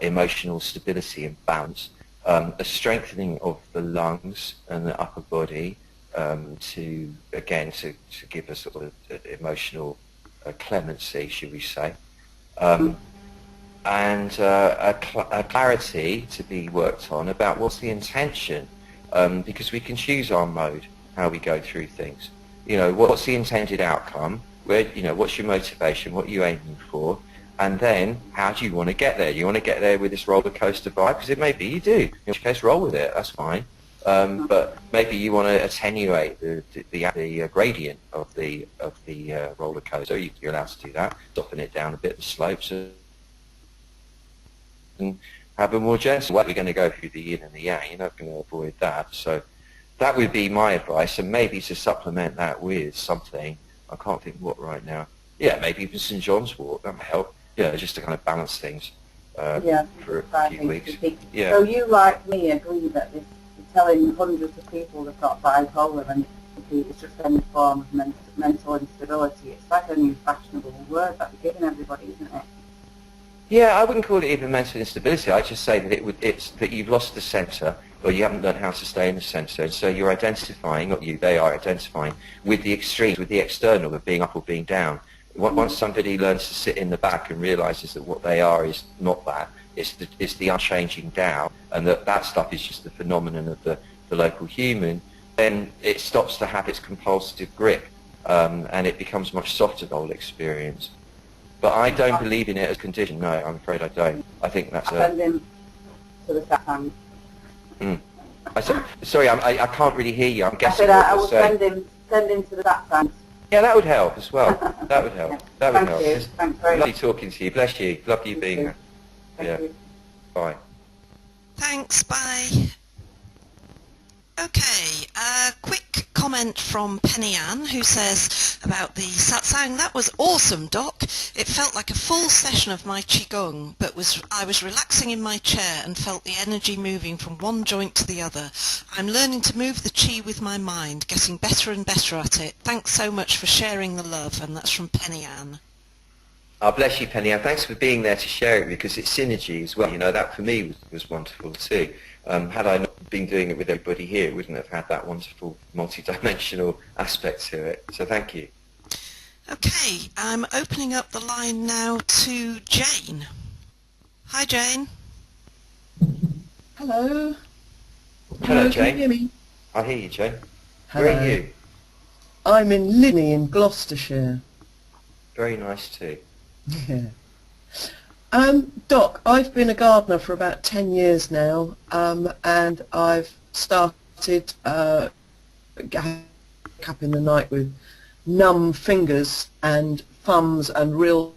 A: emotional stability and balance. A strengthening of the lungs and the upper body to give a sort of emotional clemency, should we say. And a clarity to be worked on about what's the intention, because we can choose our mode, how we go through things. You know, what's the intended outcome? Where, you know, what's your motivation? What are you aiming for? And then, how do you want to get there? You want to get there with this roller coaster vibe? Because it may be you do. In which case, roll with it. That's fine. But maybe you want to attenuate the gradient of the roller coaster. You're allowed to do that. Soften it down a bit, the slopes, and have a more gentle way. We're going to go through the yin and the yang. You're not going to avoid that. So that would be my advice, and maybe to supplement that with something. I can't think what right now. Yeah, maybe even St. John's Wort. That might help. Yeah, just to kind of balance things for a few weeks. Yeah.
D: So you, like me, agree that this telling hundreds of people they've got bipolar and it's just any form of mental instability. It's like a new fashionable word that we're giving everybody, isn't it?
A: Yeah, I wouldn't call it even mental instability. I'd just say that it's that you've lost the centre, or you haven't learned how to stay in the centre. And so you're identifying, not you, they are identifying with the extremes, with the external of being up or being down. Once somebody learns to sit in the back and realises that what they are is not that, it's the unchanging down, and that stuff is just the phenomenon of the local human, then it stops to have its compulsive grip, and it becomes much softer, the whole experience. But I don't believe in it as condition. No, I'm afraid I don't. I think that's
D: send him to the satsang.
A: Sorry, I can't really hear you. I'm guessing.
D: I will send him to the satsang.
A: Yeah, that would help as well. That would help. That would help.
D: Thanks very much.
A: Lovely talking to you. Bless you. Love you being here.
D: Thank you.
A: Bye.
B: Thanks, bye. Okay, a quick comment from Penny Ann, who says about the satsang, that was awesome, Doc. It felt like a full session of my qigong, but I was relaxing in my chair and felt the energy moving from one joint to the other. I'm learning to move the qi with my mind, getting better and better at it. Thanks so much for sharing the love, and that's from Penny Ann.
A: Oh, bless you, Penny Ann. Thanks for being there to share it, because it's synergy as well. You know, that for me was wonderful too. Had I not been doing it with everybody here, it wouldn't have had that wonderful multi-dimensional aspect to it. So thank you.
B: Okay, I'm opening up the line now to Jane. Hi, Jane.
E: Hello.
A: Hello, Jane.
E: Can you hear me?
A: I hear you, Jane.
E: Hello.
A: Where are you?
E: I'm in Linney in Gloucestershire.
A: Very nice too.
E: Yeah. Doc, I've been a gardener for about 10 years now, and I've started getting up in the night with numb fingers and thumbs and real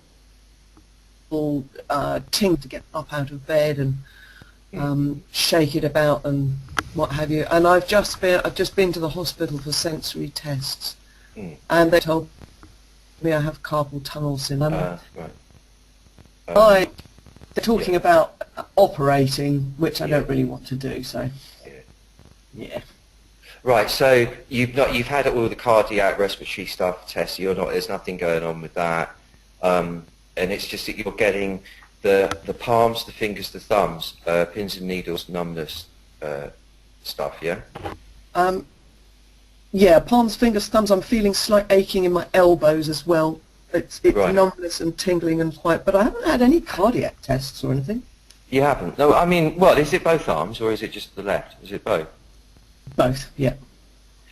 E: ting to get up out of bed and shake it about and what have you. And I've just been to the hospital for sensory tests, and they told me I have carpal tunnel syndrome.
A: Right.
E: They're talking about operating, which I don't really want to do. So, yeah.
A: Right. So you've had all the cardiac, respiratory stuff tests. There's nothing going on with that, and it's just that you're getting the palms, the fingers, the thumbs, pins and needles, numbness stuff. Yeah.
E: Yeah, palms, fingers, thumbs. I'm feeling slight aching in my elbows as well. It's
A: right.
E: Numbness and tingling and quite, but I haven't had any cardiac tests or anything.
A: You haven't? No, I mean, what, is it both arms or is it just the left? Is it both?
E: Both, yeah.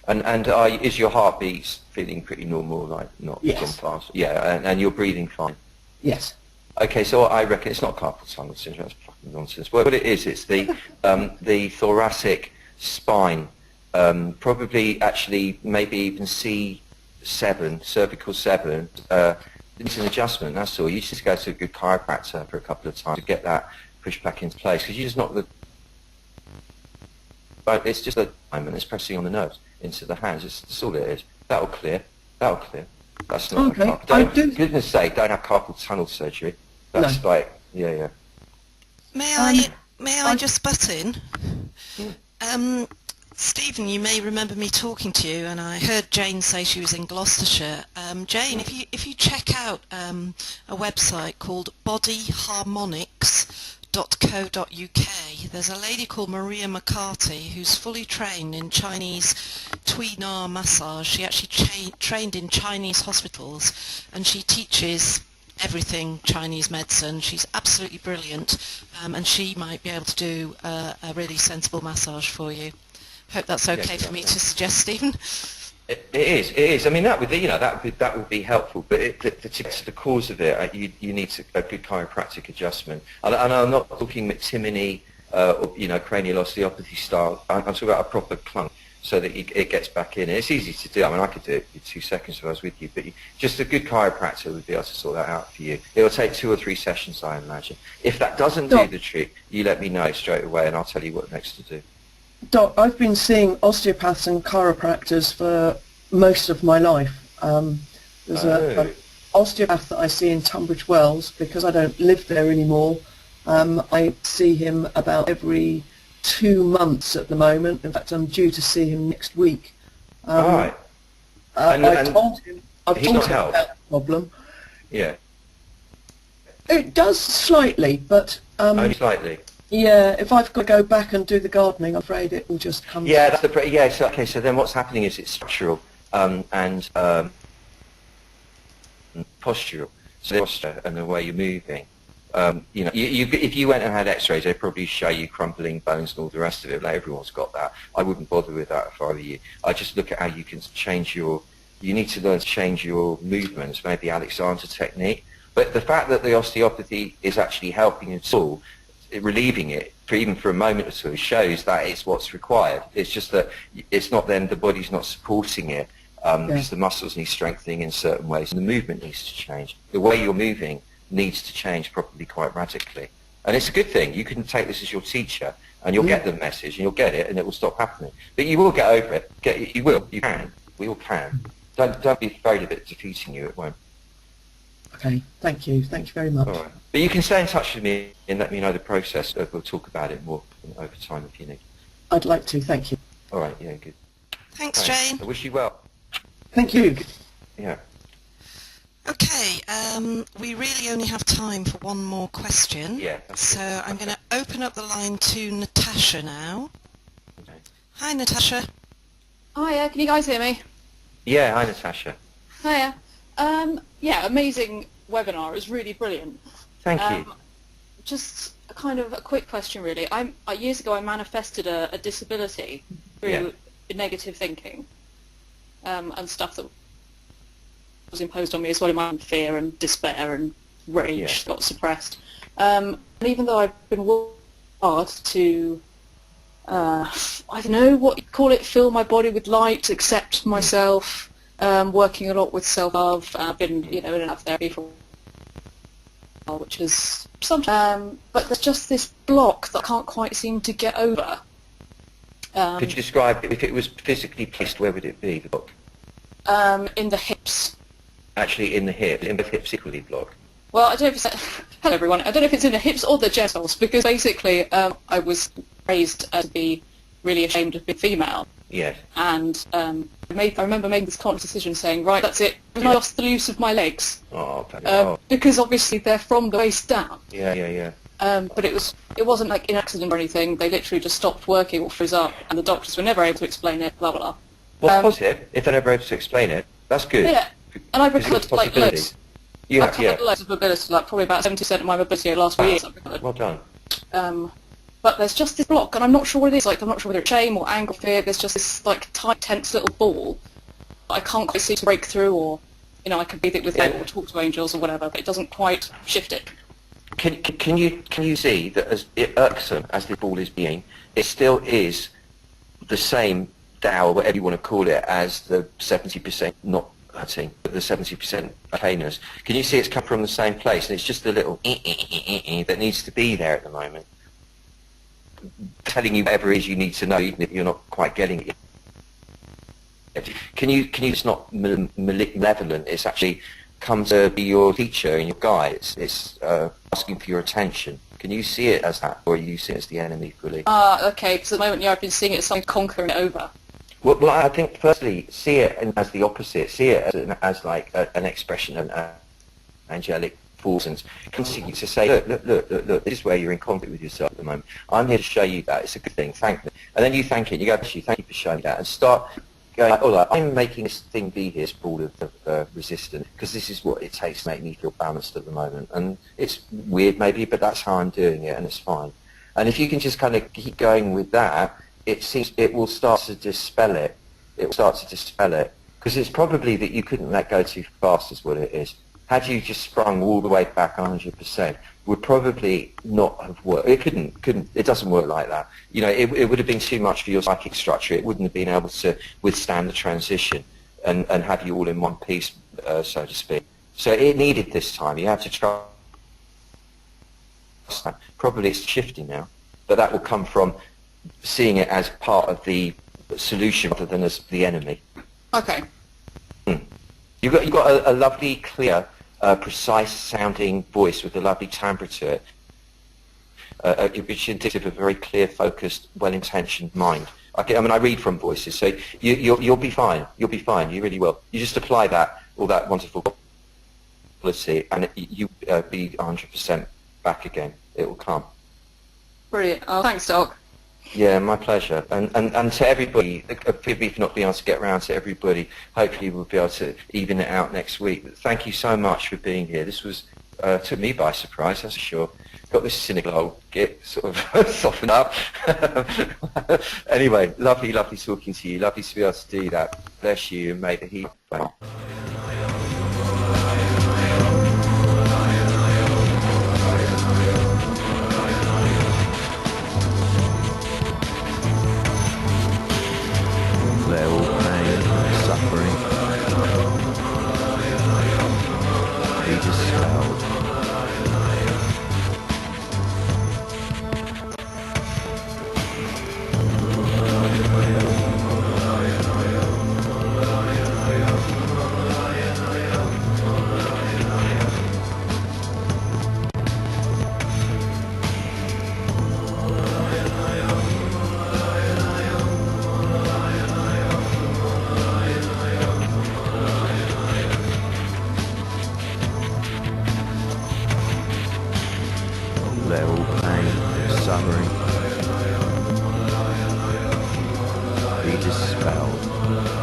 A: And is your heartbeat feeling pretty normal, like not gone fast? Yeah, and you're breathing fine?
E: Yes.
A: Okay, so I reckon it's not carpal tunnel syndrome, that's fucking nonsense. What it is, it's the thoracic spine, probably actually maybe even C7, cervical 7, it's an adjustment, that's all. You just go to a good chiropractor for a couple of times to get that pushed back into place, because you just not but it's just a alignment, it's pressing on the nerves into the hands, that's all it is. That'll clear. That's not
E: okay.
A: Goodness sake, don't have carpal tunnel surgery. That's like, yeah.
B: May I just butt in? Stephen, you may remember me talking to you, and I heard Jane say she was in Gloucestershire. Jane, if you check out a website called bodyharmonics.co.uk, there's a lady called Maria McCarthy who's fully trained in Chinese Tui Na massage. She actually trained in Chinese hospitals, and she teaches everything Chinese medicine. She's absolutely brilliant, and she might be able to do a really sensible massage for you. Hope that's okay for me to suggest, Stephen.
A: It is. I mean, that would be helpful. But to get to the cause of it, you need a good chiropractic adjustment. And I'm not talking McTimoney or cranial osteopathy style. I'm talking about a proper clunk, so that it gets back in. And it's easy to do. I mean, I could do it in 2 seconds if I was with you. But just a good chiropractor would be able to sort that out for you. It will take 2 or 3 sessions, I imagine. If that doesn't do the trick, you let me know straight away, and I'll tell you what next to do.
E: Doc, I've been seeing osteopaths and chiropractors for most of my life. There's an osteopath that I see in Tunbridge Wells, because I don't live there anymore. I see him about every 2 months at the moment. In fact, I'm due to see him next week.
A: Right.
E: I've told him about the problem.
A: Yeah.
E: It does slightly, but...
A: only slightly.
E: Yeah, if I've got to go back and do the gardening, I'm afraid it will just come.
A: Yeah, so then what's happening is it's structural and postural. So the posture and the way you're moving. If you went and had X-rays, they'd probably show you crumbling bones and all the rest of it. Like, everyone's got that. I wouldn't bother with that if I were you. I just look at how you can change you need to learn to change your movements, maybe Alexander technique. But the fact that the osteopathy is actually helping at all, relieving it, even for a moment or two, shows that it's what's required. It's just that it's not then the body's not supporting it because the muscles need strengthening in certain ways and the movement needs to change. The way you're moving needs to change probably quite radically. And it's a good thing. You can take this as your teacher and you'll get the message and you'll get it and it will stop happening. But you will get over it. You will. You can. We all can. Don't be afraid of it defeating you. It won't.
E: Okay, thank you. Thank you very much.
A: All right. But you can stay in touch with me and let me know the process. We'll talk about it more over time if you need.
E: I'd like to, thank you.
A: All right, yeah, good.
B: Thanks, Jane.
A: I wish you well.
E: Thank you.
A: Yeah.
B: Okay, we really only have time for one more question.
A: Yeah.
B: So I'm going to open up the line to Natasha now.
A: Okay.
B: Hi, Natasha.
F: Hiya, can you guys hear me?
A: Yeah, hi, Natasha.
F: Hiya. Yeah, amazing webinar. It was really brilliant.
A: Thank you.
F: Just a kind of a quick question, really. Years ago, I manifested a disability through negative thinking and stuff that was imposed on me as well in my own fear and despair and rage got suppressed. And even though I've been working hard to, I don't know what you'd call it, fill my body with light, accept myself, working a lot with self-love. I've been, in and out of therapy for a while, which is sometimes, but there's just this block that I can't quite seem to get over.
A: Could you describe, if it was physically placed, where would it be, the block?
F: In the hips.
A: Actually in the hip, in the hips equally block?
F: Well, I don't know if it's, hello everyone, I don't know if it's in the hips or the genitals, because basically I was raised to be really ashamed of being female.
A: Yes.
F: And I remember making this conscious decision saying, right, that's it, I lost the use of my legs.
A: Oh,
F: because obviously they're from the waist down.
A: Yeah.
F: But it wasn't like an accident or anything, they literally just stopped working or froze up, and the doctors were never able to explain it, blah, blah, blah.
A: Well, positive, if they're never able to explain it, that's good.
F: Yeah, and I've recovered like loads.
A: You
F: I've
A: have,
F: recovered loads of mobility, like probably about 70% of my mobility over the last few years I've recovered.
A: Well done.
F: But there's just this block, and I'm not sure what it is. Like, I'm not sure whether it's shame or anger, fear. There's just this like tight, tense little ball that I can't quite seem to break through, or I can breathe it with it or talk to angels or whatever, but it doesn't quite shift it.
A: Can you see that as irksome as the ball is being, it still is the same Tao, or whatever you want to call it, as the 70% not hurting, but the 70% okayness. Can you see it's come from the same place, and it's just a little that needs to be there at the moment, telling you whatever it is you need to know, even if you're not quite getting it. Can you? It's not malevolent. It's actually come to be your teacher and your guide. It's asking for your attention. Can you see it as that, or you see it as the enemy fully?
F: Okay, because at the moment, I've been seeing it as something conquering it over.
A: Well, I think firstly, see it as the opposite. See it as like an expression of angelic forces. Continue to say, look, this is where you're in conflict with yourself at the moment. I'm here to show you that. It's a good thing. Thank me. And then you thank it. You go, thank you for showing me that. And start going, all right, I'm making this thing be here, this ball of resistance, because this is what it takes to make me feel balanced at the moment. And it's weird maybe, but that's how I'm doing it, and it's fine. And if you can just kind of keep going with that, it will start to dispel it. It will start to dispel it, because it's probably that you couldn't let go too fast is what it is. Had you just sprung all the way back 100%, would probably not have worked. It couldn't, it doesn't work like that. You know, it would have been too much for your psychic structure. It wouldn't have been able to withstand the transition and have you all in one piece, so to speak. So it needed this time. You had to trust that. Probably it's shifting now, but that will come from seeing it as part of the solution rather than as the enemy.
F: Okay.
A: You've got a lovely, clear, precise sounding voice with a lovely timbre to it, which is indicative of a very clear, focused, well-intentioned mind. I mean, I read from voices, so you'll be fine. You'll be fine. You really will. You just apply all that wonderful quality, and you be 100% back again. It will come.
F: Brilliant. Oh, thanks, Doc.
A: Yeah, my pleasure. And to everybody, forgive me for not being able to get around to everybody. Hopefully we'll be able to even it out next week. But thank you so much for being here. This was took me by surprise, that's for sure. Got this cynical old git sort of softened up. Anyway, lovely talking to you. Lovely to be able to do that. Bless you, and may the heat.
G: Their all pain, suffering, be dispelled. Their all pain, suffering, be dispelled.